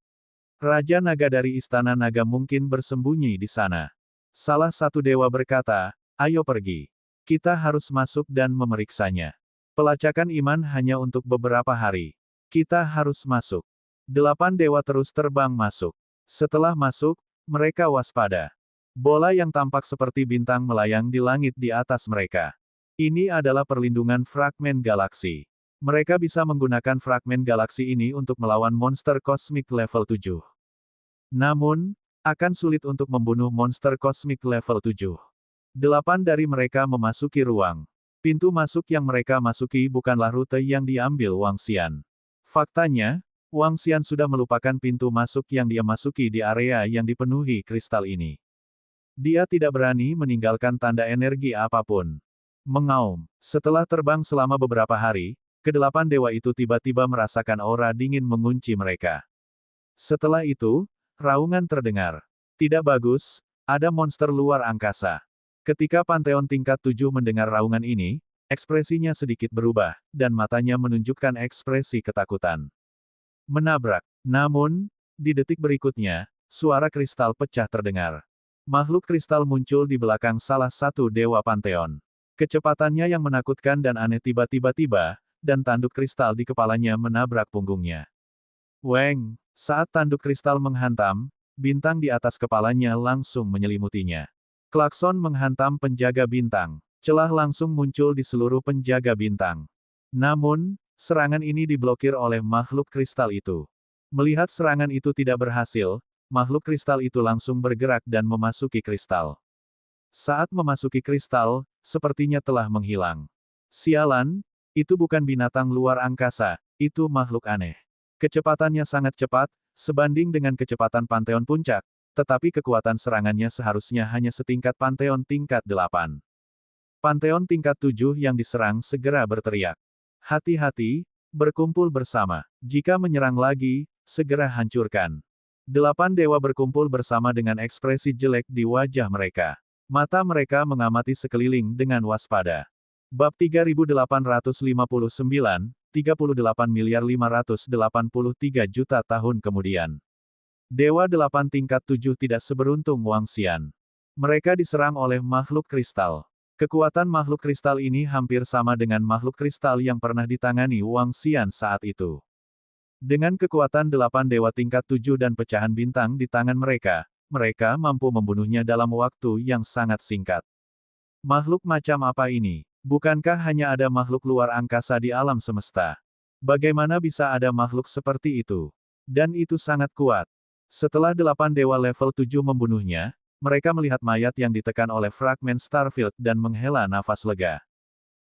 Raja Naga dari Istana Naga mungkin bersembunyi di sana. Salah satu dewa berkata, ayo pergi. Kita harus masuk dan memeriksanya. Pelacakan iman hanya untuk beberapa hari. Kita harus masuk. 8 dewa terus terbang masuk. Setelah masuk, mereka waspada. Bola yang tampak seperti bintang melayang di langit di atas mereka. Ini adalah perlindungan fragmen galaksi. Mereka bisa menggunakan fragmen galaksi ini untuk melawan monster kosmik level 7. Namun, akan sulit untuk membunuh monster kosmik level 7. 8 dari mereka memasuki ruang. Pintu masuk yang mereka masuki bukanlah rute yang diambil Wang Xian. Faktanya, Wang Xian sudah melupakan pintu masuk yang dia masuki di area yang dipenuhi kristal ini. Dia tidak berani meninggalkan tanda energi apapun. Mengaum. Setelah terbang selama beberapa hari, ke-8 dewa itu tiba-tiba merasakan aura dingin mengunci mereka. Setelah itu, raungan terdengar. Tidak bagus, ada monster luar angkasa. Ketika Pantheon tingkat 7 mendengar raungan ini, ekspresinya sedikit berubah, dan matanya menunjukkan ekspresi ketakutan. Menabrak. Namun, di detik berikutnya, suara kristal pecah terdengar. Makhluk kristal muncul di belakang salah satu dewa Pantheon. Kecepatannya yang menakutkan dan aneh tiba-tiba tiba, dan tanduk kristal di kepalanya menabrak punggungnya. Weng! Saat tanduk kristal menghantam, bintang di atas kepalanya langsung menyelimutinya. Klakson menghantam penjaga bintang. Celah langsung muncul di seluruh penjaga bintang. Namun, serangan ini diblokir oleh makhluk kristal itu. Melihat serangan itu tidak berhasil, makhluk kristal itu langsung bergerak dan memasuki kristal. Saat memasuki kristal, sepertinya telah menghilang. Sialan, itu bukan binatang luar angkasa, itu makhluk aneh. Kecepatannya sangat cepat, sebanding dengan kecepatan Pantheon Puncak, tetapi kekuatan serangannya seharusnya hanya setingkat Pantheon tingkat 8. Pantheon tingkat 7 yang diserang segera berteriak. Hati-hati, berkumpul bersama. Jika menyerang lagi, segera hancurkan. 8 dewa berkumpul bersama dengan ekspresi jelek di wajah mereka. Mata mereka mengamati sekeliling dengan waspada. Bab 3859, 38.583 juta tahun kemudian. Dewa 8 tingkat 7 tidak seberuntung Wang Xian. Mereka diserang oleh makhluk kristal. Kekuatan makhluk kristal ini hampir sama dengan makhluk kristal yang pernah ditangani Wang Xian saat itu. Dengan kekuatan 8 dewa tingkat 7 dan pecahan bintang di tangan mereka, mereka mampu membunuhnya dalam waktu yang sangat singkat. Makhluk macam apa ini? Bukankah hanya ada makhluk luar angkasa di alam semesta? Bagaimana bisa ada makhluk seperti itu? Dan itu sangat kuat. Setelah 8 dewa level 7 membunuhnya, mereka melihat mayat yang ditekan oleh fragmen Starfield dan menghela nafas lega.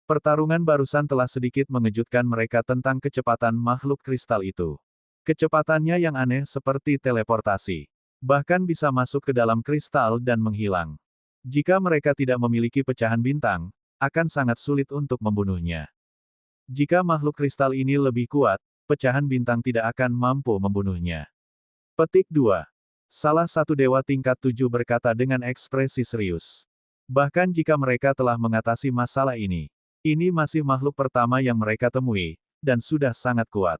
Pertarungan barusan telah sedikit mengejutkan mereka tentang kecepatan makhluk kristal itu. Kecepatannya yang aneh seperti teleportasi. Bahkan bisa masuk ke dalam kristal dan menghilang. Jika mereka tidak memiliki pecahan bintang, akan sangat sulit untuk membunuhnya. Jika makhluk kristal ini lebih kuat, pecahan bintang tidak akan mampu membunuhnya. Petik 2. Salah satu dewa tingkat 7 berkata dengan ekspresi serius. Bahkan jika mereka telah mengatasi masalah ini masih makhluk pertama yang mereka temui, dan sudah sangat kuat.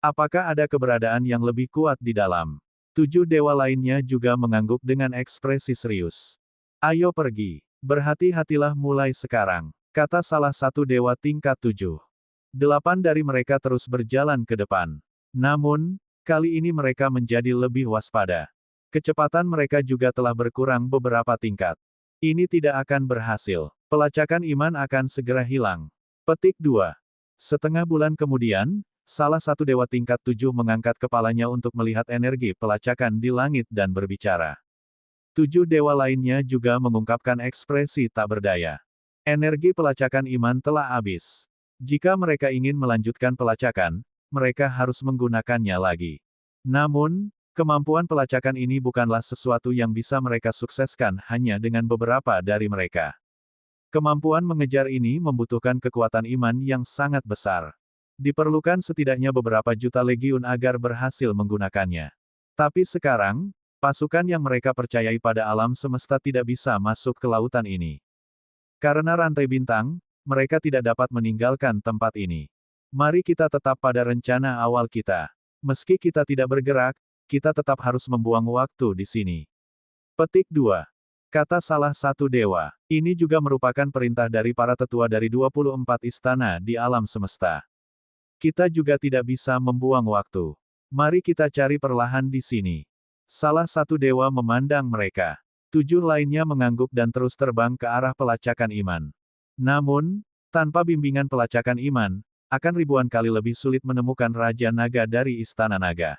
Apakah ada keberadaan yang lebih kuat di dalam? 7 dewa lainnya juga mengangguk dengan ekspresi serius. Ayo pergi. Berhati-hatilah mulai sekarang, kata salah satu dewa tingkat 7. 8 dari mereka terus berjalan ke depan. Namun, kali ini mereka menjadi lebih waspada. Kecepatan mereka juga telah berkurang beberapa tingkat. Ini tidak akan berhasil. Pelacakan iman akan segera hilang. Petik 2. Setengah bulan kemudian, salah satu dewa tingkat 7 mengangkat kepalanya untuk melihat energi pelacakan di langit dan berbicara. 7 dewa lainnya juga mengungkapkan ekspresi tak berdaya. Energi pelacakan iman telah habis. Jika mereka ingin melanjutkan pelacakan, mereka harus menggunakannya lagi. Namun, kemampuan pelacakan ini bukanlah sesuatu yang bisa mereka sukseskan hanya dengan beberapa dari mereka. Kemampuan mengejar ini membutuhkan kekuatan iman yang sangat besar. Diperlukan setidaknya beberapa juta legiun agar berhasil menggunakannya. Tapi sekarang, pasukan yang mereka percayai pada alam semesta tidak bisa masuk ke lautan ini. Karena rantai bintang, mereka tidak dapat meninggalkan tempat ini. Mari kita tetap pada rencana awal kita. Meski kita tidak bergerak, kita tetap harus membuang waktu di sini. Petik 2. Kata salah satu dewa. Ini juga merupakan perintah dari para tetua dari 24 istana di alam semesta. Kita juga tidak bisa membuang waktu. Mari kita cari perlahan di sini. Salah satu dewa memandang mereka. 7 lainnya mengangguk dan terus terbang ke arah pelacakan iman. Namun, tanpa bimbingan pelacakan iman, akan ribuan kali lebih sulit menemukan Raja Naga dari Istana Naga.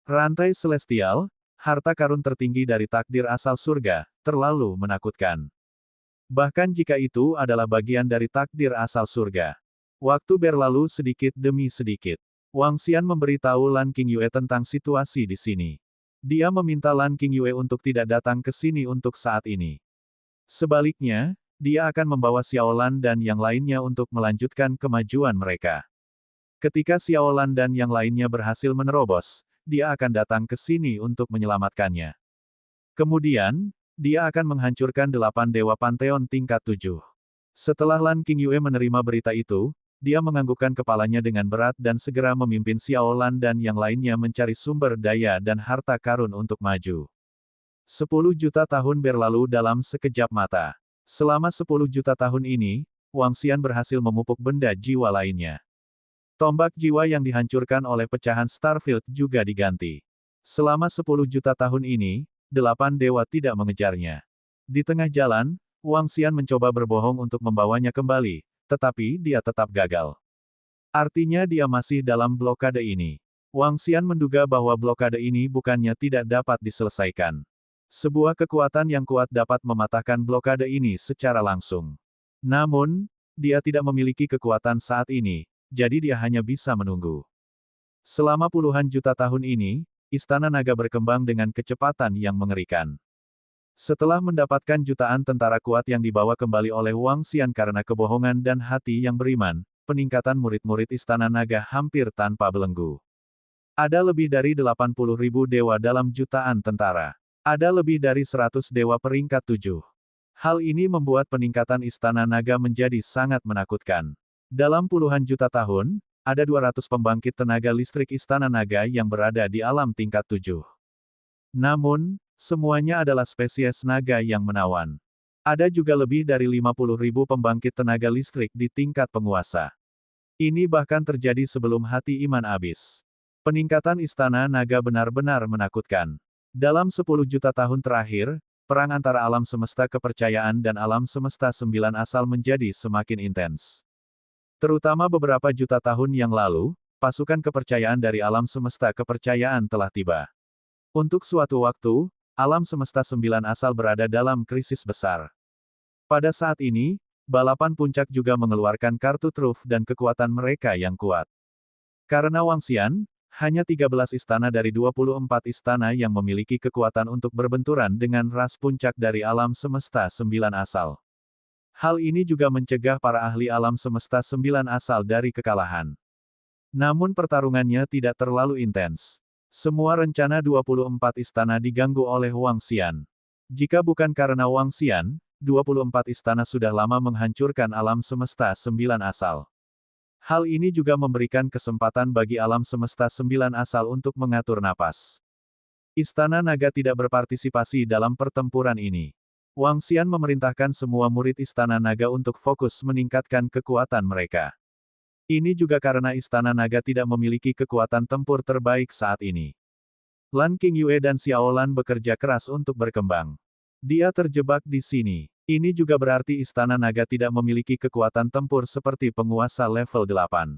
Rantai celestial, harta karun tertinggi dari takdir asal surga, terlalu menakutkan. Bahkan jika itu adalah bagian dari takdir asal surga. Waktu berlalu sedikit demi sedikit. Wang Xian memberitahu Lan Qingyue tentang situasi di sini. Dia meminta Lan Qingyue untuk tidak datang ke sini untuk saat ini. Sebaliknya, dia akan membawa Xiaolan dan yang lainnya untuk melanjutkan kemajuan mereka. Ketika Xiaolan dan yang lainnya berhasil menerobos, dia akan datang ke sini untuk menyelamatkannya. Kemudian, dia akan menghancurkan 8 dewa Pantheon tingkat 7. Setelah Lan Qingyue menerima berita itu, dia menganggukkan kepalanya dengan berat dan segera memimpin Xiaolan dan yang lainnya mencari sumber daya dan harta karun untuk maju. 10 juta tahun berlalu dalam sekejap mata. Selama 10 juta tahun ini, Wang Xian berhasil memupuk benda jiwa lainnya. Tombak jiwa yang dihancurkan oleh pecahan Starfield juga diganti. Selama 10 juta tahun ini, 8 dewa tidak mengejarnya. Di tengah jalan, Wang Xian mencoba berbohong untuk membawanya kembali, tetapi dia tetap gagal. Artinya dia masih dalam blokade ini. Wang Xian menduga bahwa blokade ini bukannya tidak dapat diselesaikan. Sebuah kekuatan yang kuat dapat mematahkan blokade ini secara langsung. Namun, dia tidak memiliki kekuatan saat ini, jadi dia hanya bisa menunggu. Selama puluhan juta tahun ini, Istana Naga berkembang dengan kecepatan yang mengerikan. Setelah mendapatkan jutaan tentara kuat yang dibawa kembali oleh Wang Xian karena kebohongan dan hati yang beriman, peningkatan murid-murid Istana Naga hampir tanpa belenggu. Ada lebih dari 80.000 dewa dalam jutaan tentara. Ada lebih dari 100 dewa peringkat 7. Hal ini membuat peningkatan Istana Naga menjadi sangat menakutkan. Dalam puluhan juta tahun, ada 200 pembangkit tenaga listrik Istana Naga yang berada di alam tingkat 7. Namun, semuanya adalah spesies naga yang menawan. Ada juga lebih dari 50.000 pembangkit tenaga listrik di tingkat penguasa. Ini bahkan terjadi sebelum hati iman habis. Peningkatan Istana Naga benar-benar menakutkan. Dalam 10 juta tahun terakhir, perang antara alam semesta kepercayaan dan alam semesta 9 asal menjadi semakin intens. Terutama beberapa juta tahun yang lalu, pasukan kepercayaan dari alam semesta kepercayaan telah tiba. Untuk suatu waktu, alam semesta 9 asal berada dalam krisis besar. Pada saat ini, balapan puncak juga mengeluarkan kartu truf dan kekuatan mereka yang kuat. Karena Wang Xian, hanya 13 istana dari 24 istana yang memiliki kekuatan untuk berbenturan dengan ras puncak dari alam semesta 9 asal. Hal ini juga mencegah para ahli alam semesta 9 asal dari kekalahan. Namun pertarungannya tidak terlalu intens. Semua rencana 24 istana diganggu oleh Wang Xian. Jika bukan karena Wang Xian, 24 istana sudah lama menghancurkan alam semesta 9 asal. Hal ini juga memberikan kesempatan bagi alam semesta 9 asal untuk mengatur napas. Istana Naga tidak berpartisipasi dalam pertempuran ini. Wang Xian memerintahkan semua murid Istana Naga untuk fokus meningkatkan kekuatan mereka. Ini juga karena Istana Naga tidak memiliki kekuatan tempur terbaik saat ini. Lan Qingyue dan Xiao Lan bekerja keras untuk berkembang. Dia terjebak di sini. Ini juga berarti Istana Naga tidak memiliki kekuatan tempur seperti penguasa level 8.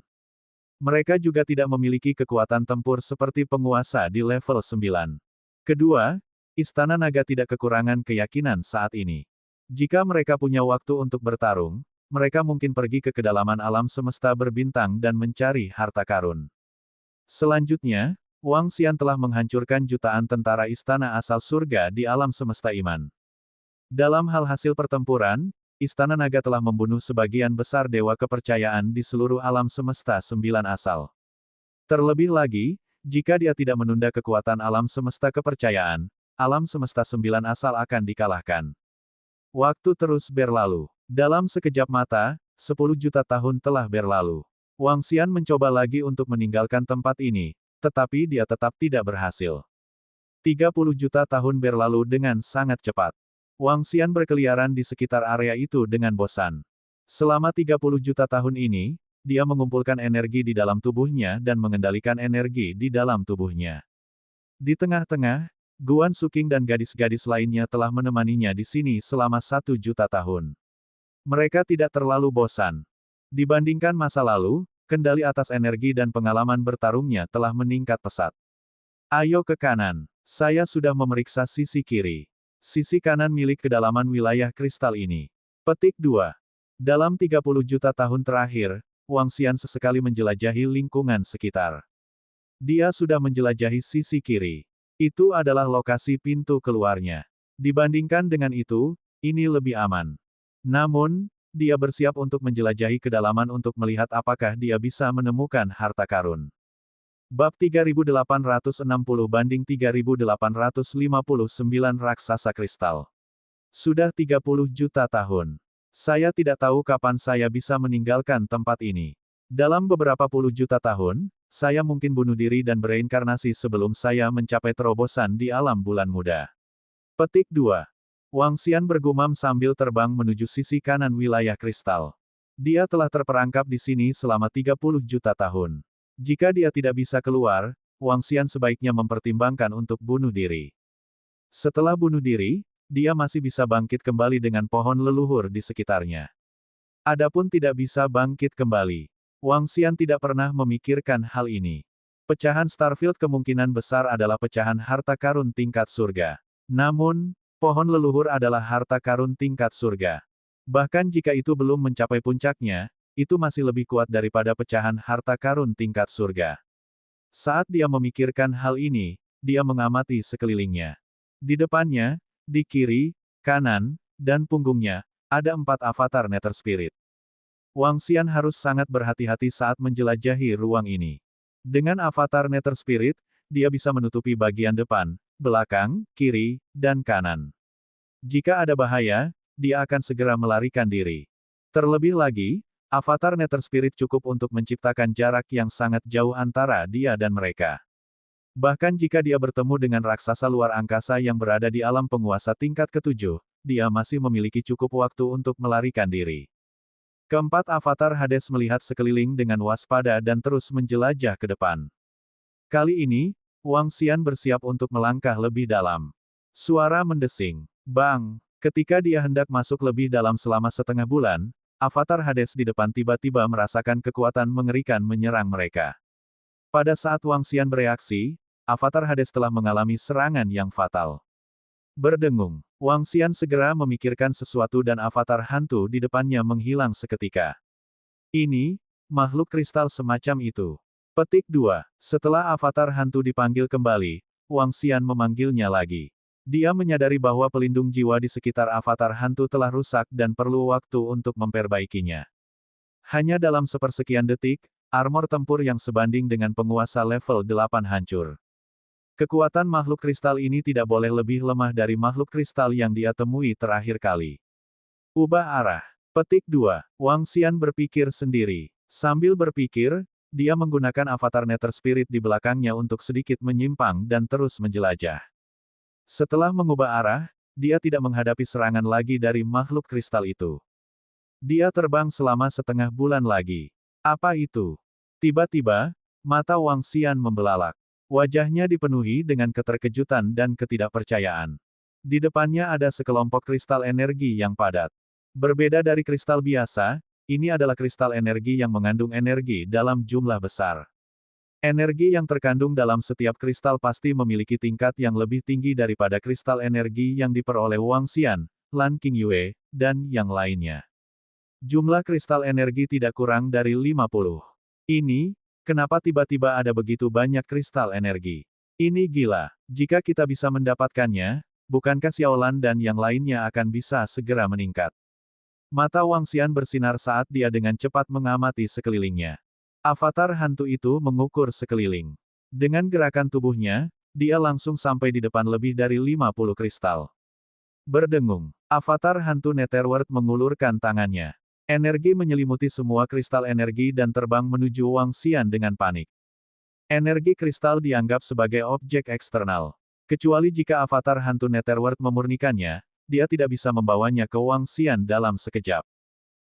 Mereka juga tidak memiliki kekuatan tempur seperti penguasa di level 9. Kedua, Istana Naga tidak kekurangan keyakinan saat ini. Jika mereka punya waktu untuk bertarung, mereka mungkin pergi ke kedalaman alam semesta berbintang dan mencari harta karun. Selanjutnya, Wang Xian telah menghancurkan jutaan tentara istana asal surga di alam semesta iman. Dalam hal hasil pertempuran, Istana Naga telah membunuh sebagian besar dewa kepercayaan di seluruh alam semesta 9 asal. Terlebih lagi, jika dia tidak menunda kekuatan alam semesta kepercayaan, alam semesta 9 asal akan dikalahkan. Waktu terus berlalu. Dalam sekejap mata, 10 juta tahun telah berlalu. Wang Xian mencoba lagi untuk meninggalkan tempat ini, tetapi dia tetap tidak berhasil. 30 juta tahun berlalu dengan sangat cepat. Wang Xian berkeliaran di sekitar area itu dengan bosan. Selama 30 juta tahun ini, dia mengumpulkan energi di dalam tubuhnya dan mengendalikan energi di dalam tubuhnya. Di tengah-tengah, Guan Suking dan gadis-gadis lainnya telah menemaninya di sini selama 1 juta tahun. Mereka tidak terlalu bosan. Dibandingkan masa lalu, kendali atas energi dan pengalaman bertarungnya telah meningkat pesat. Ayo ke kanan. Saya sudah memeriksa sisi kiri. Sisi kanan milik kedalaman wilayah kristal ini. Petik 2. Dalam 30 juta tahun terakhir, Wang Xian sesekali menjelajahi lingkungan sekitar. Dia sudah menjelajahi sisi kiri. Itu adalah lokasi pintu keluarnya. Dibandingkan dengan itu, ini lebih aman. Namun, dia bersiap untuk menjelajahi kedalaman untuk melihat apakah dia bisa menemukan harta karun. Bab 3860-3859 Raksasa Kristal. Sudah 30 juta tahun. Saya tidak tahu kapan saya bisa meninggalkan tempat ini. Dalam beberapa puluh juta tahun, saya mungkin bunuh diri dan bereinkarnasi sebelum saya mencapai terobosan di alam bulan muda. Petik 2. Wang Xian bergumam sambil terbang menuju sisi kanan wilayah kristal. Dia telah terperangkap di sini selama 30 juta tahun. Jika dia tidak bisa keluar, Wang Xian sebaiknya mempertimbangkan untuk bunuh diri. Setelah bunuh diri, dia masih bisa bangkit kembali dengan pohon leluhur di sekitarnya. Adapun tidak bisa bangkit kembali, Wang Xian tidak pernah memikirkan hal ini. Pecahan Starfield kemungkinan besar adalah pecahan harta karun tingkat surga. Namun, pohon leluhur adalah harta karun tingkat surga. Bahkan jika itu belum mencapai puncaknya, itu masih lebih kuat daripada pecahan harta karun tingkat surga. Saat dia memikirkan hal ini, dia mengamati sekelilingnya. Di depannya, di kiri, kanan, dan punggungnya, ada 4 avatar Nether Spirit. Wang Xian harus sangat berhati-hati saat menjelajahi ruang ini. Dengan avatar Nether Spirit, dia bisa menutupi bagian depan, belakang, kiri, dan kanan. Jika ada bahaya, dia akan segera melarikan diri. Terlebih lagi, avatar Nether Spirit cukup untuk menciptakan jarak yang sangat jauh antara dia dan mereka. Bahkan jika dia bertemu dengan raksasa luar angkasa yang berada di alam penguasa tingkat ke-7, dia masih memiliki cukup waktu untuk melarikan diri. Keempat avatar Hades melihat sekeliling dengan waspada dan terus menjelajah ke depan. Kali ini, Wang Xian bersiap untuk melangkah lebih dalam. Suara mendesing. Bang! Ketika dia hendak masuk lebih dalam selama setengah bulan, avatar Hades di depan tiba-tiba merasakan kekuatan mengerikan menyerang mereka. Pada saat Wang Xian bereaksi, avatar Hades telah mengalami serangan yang fatal. Berdengung, Wang Xian segera memikirkan sesuatu dan avatar hantu di depannya menghilang seketika. Ini, makhluk kristal semacam itu. Petik 2. Setelah avatar hantu dipanggil kembali, Wang Xian memanggilnya lagi. Dia menyadari bahwa pelindung jiwa di sekitar avatar hantu telah rusak dan perlu waktu untuk memperbaikinya. Hanya dalam sepersekian detik, armor tempur yang sebanding dengan penguasa level 8 hancur. Kekuatan makhluk kristal ini tidak boleh lebih lemah dari makhluk kristal yang dia temui terakhir kali. Ubah arah. Petik 2. Wang Xian berpikir sendiri. Sambil berpikir, dia menggunakan avatar Nether Spirit di belakangnya untuk sedikit menyimpang dan terus menjelajah. Setelah mengubah arah, dia tidak menghadapi serangan lagi dari makhluk kristal itu. Dia terbang selama setengah bulan lagi. Apa itu? Tiba-tiba, mata Wang Xian membelalak. Wajahnya dipenuhi dengan keterkejutan dan ketidakpercayaan. Di depannya ada sekelompok kristal energi yang padat. Berbeda dari kristal biasa, ini adalah kristal energi yang mengandung energi dalam jumlah besar. Energi yang terkandung dalam setiap kristal pasti memiliki tingkat yang lebih tinggi daripada kristal energi yang diperoleh Wang Xian, Lan Qingyue, dan yang lainnya. Jumlah kristal energi tidak kurang dari 50. Ini, kenapa tiba-tiba ada begitu banyak kristal energi? Ini gila. Jika kita bisa mendapatkannya, bukankah Xiaolan dan yang lainnya akan bisa segera meningkat? Mata Wang Xian bersinar saat dia dengan cepat mengamati sekelilingnya. Avatar hantu itu mengukur sekeliling. Dengan gerakan tubuhnya, dia langsung sampai di depan lebih dari 50 kristal. Berdengung, avatar hantu Netherworld mengulurkan tangannya. Energi menyelimuti semua kristal energi dan terbang menuju Wang Xian dengan panik. Energi kristal dianggap sebagai objek eksternal. Kecuali jika avatar hantu Netherworld memurnikannya, dia tidak bisa membawanya ke Wang Xian dalam sekejap.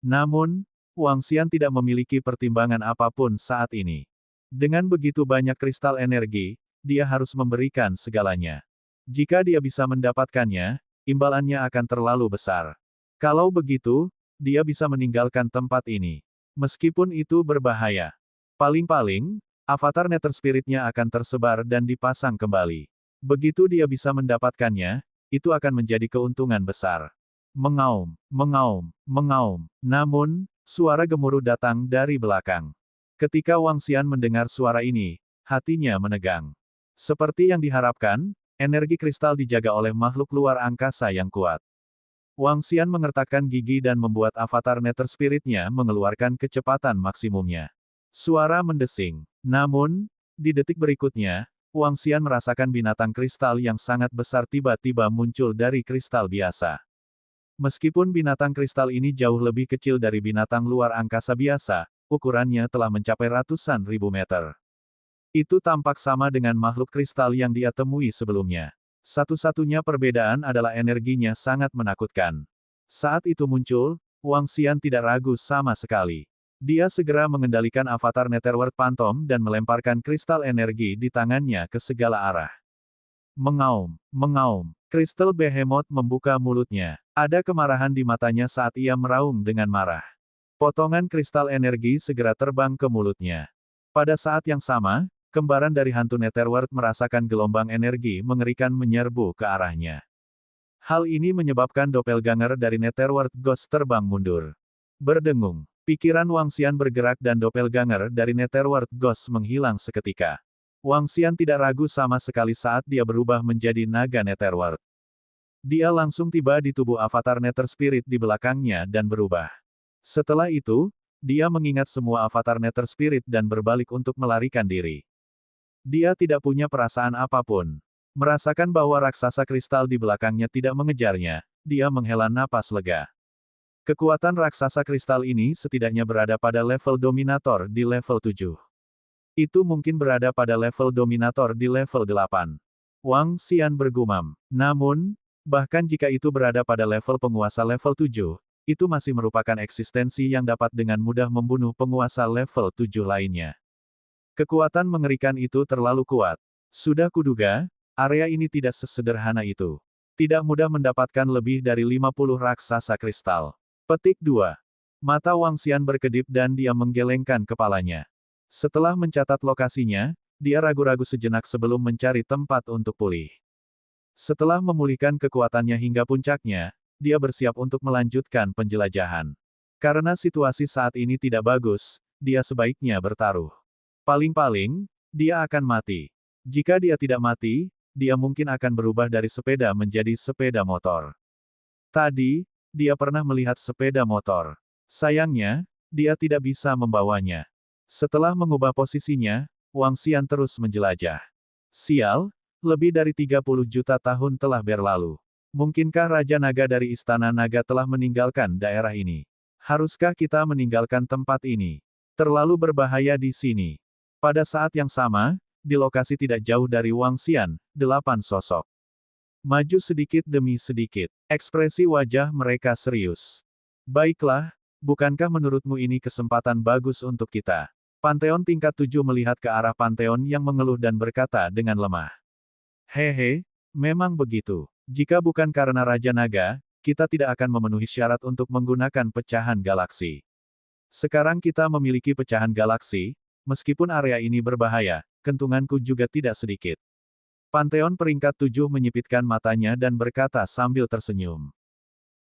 Namun, Wang Xian tidak memiliki pertimbangan apapun saat ini. Dengan begitu banyak kristal energi, dia harus memberikan segalanya. Jika dia bisa mendapatkannya, imbalannya akan terlalu besar. Kalau begitu, dia bisa meninggalkan tempat ini. Meskipun itu berbahaya. Paling-paling, avatar Nether Spirit-nya akan tersebar dan dipasang kembali. Begitu dia bisa mendapatkannya, itu akan menjadi keuntungan besar. Mengaum, mengaum, mengaum. Namun, suara gemuruh datang dari belakang. Ketika Wang Xian mendengar suara ini, hatinya menegang. Seperti yang diharapkan, energi kristal dijaga oleh makhluk luar angkasa yang kuat. Wang Xian mengertakkan gigi dan membuat avatar Nether Spirit-nya mengeluarkan kecepatan maksimumnya. Suara mendesing. Namun, di detik berikutnya, Wang Xian merasakan binatang kristal yang sangat besar tiba-tiba muncul dari kristal biasa. Meskipun binatang kristal ini jauh lebih kecil dari binatang luar angkasa biasa, ukurannya telah mencapai ratusan ribu meter. Itu tampak sama dengan makhluk kristal yang dia temui sebelumnya. Satu-satunya perbedaan adalah energinya sangat menakutkan. Saat itu muncul, Wang Xian tidak ragu sama sekali. Dia segera mengendalikan avatar Netherworld Phantom dan melemparkan kristal energi di tangannya ke segala arah. Mengaum, mengaum. Kristal Behemoth membuka mulutnya. Ada kemarahan di matanya saat ia meraung dengan marah. Potongan kristal energi segera terbang ke mulutnya. Pada saat yang sama, kembaran dari hantu Netherworld merasakan gelombang energi mengerikan menyerbu ke arahnya. Hal ini menyebabkan doppelganger dari Netherworld Ghost terbang mundur. Berdengung, pikiran Wang Xian bergerak dan doppelganger dari Netherworld Ghost menghilang seketika. Wang Xian tidak ragu sama sekali saat dia berubah menjadi naga Netherworld. Dia langsung tiba di tubuh avatar Nether Spirit di belakangnya dan berubah. Setelah itu, dia mengingat semua avatar Nether Spirit dan berbalik untuk melarikan diri. Dia tidak punya perasaan apapun. Merasakan bahwa raksasa kristal di belakangnya tidak mengejarnya, dia menghela napas lega. Kekuatan raksasa kristal ini setidaknya berada pada level dominator di level 7. Itu mungkin berada pada level dominator di level 8. Wang Xian bergumam. Namun, bahkan jika itu berada pada level penguasa level 7, itu masih merupakan eksistensi yang dapat dengan mudah membunuh penguasa level 7 lainnya. Kekuatan mengerikan itu terlalu kuat. Sudah kuduga, area ini tidak sesederhana itu. Tidak mudah mendapatkan lebih dari 50 raksasa kristal. Petik 2. Mata Wang Xian berkedip dan dia menggelengkan kepalanya. Setelah mencatat lokasinya, dia ragu-ragu sejenak sebelum mencari tempat untuk pulih. Setelah memulihkan kekuatannya hingga puncaknya, dia bersiap untuk melanjutkan penjelajahan. Karena situasi saat ini tidak bagus, dia sebaiknya bertaruh. Paling-paling, dia akan mati. Jika dia tidak mati, dia mungkin akan berubah dari sepeda menjadi sepeda motor. Tadi, dia pernah melihat sepeda motor. Sayangnya, dia tidak bisa membawanya. Setelah mengubah posisinya, Wang Xian terus menjelajah. Sial, lebih dari 30 juta tahun telah berlalu. Mungkinkah Raja Naga dari Istana Naga telah meninggalkan daerah ini? Haruskah kita meninggalkan tempat ini? Terlalu berbahaya di sini. Pada saat yang sama, di lokasi tidak jauh dari Wang Xian, 8 sosok maju sedikit demi sedikit. Ekspresi wajah mereka serius. Baiklah, bukankah menurutmu ini kesempatan bagus untuk kita? Panteon tingkat 7 melihat ke arah Panteon yang mengeluh dan berkata dengan lemah. Hehe, memang begitu. Jika bukan karena Raja Naga, kita tidak akan memenuhi syarat untuk menggunakan pecahan galaksi. Sekarang kita memiliki pecahan galaksi, meskipun area ini berbahaya, kentunganku juga tidak sedikit. Panteon peringkat 7 menyipitkan matanya dan berkata sambil tersenyum.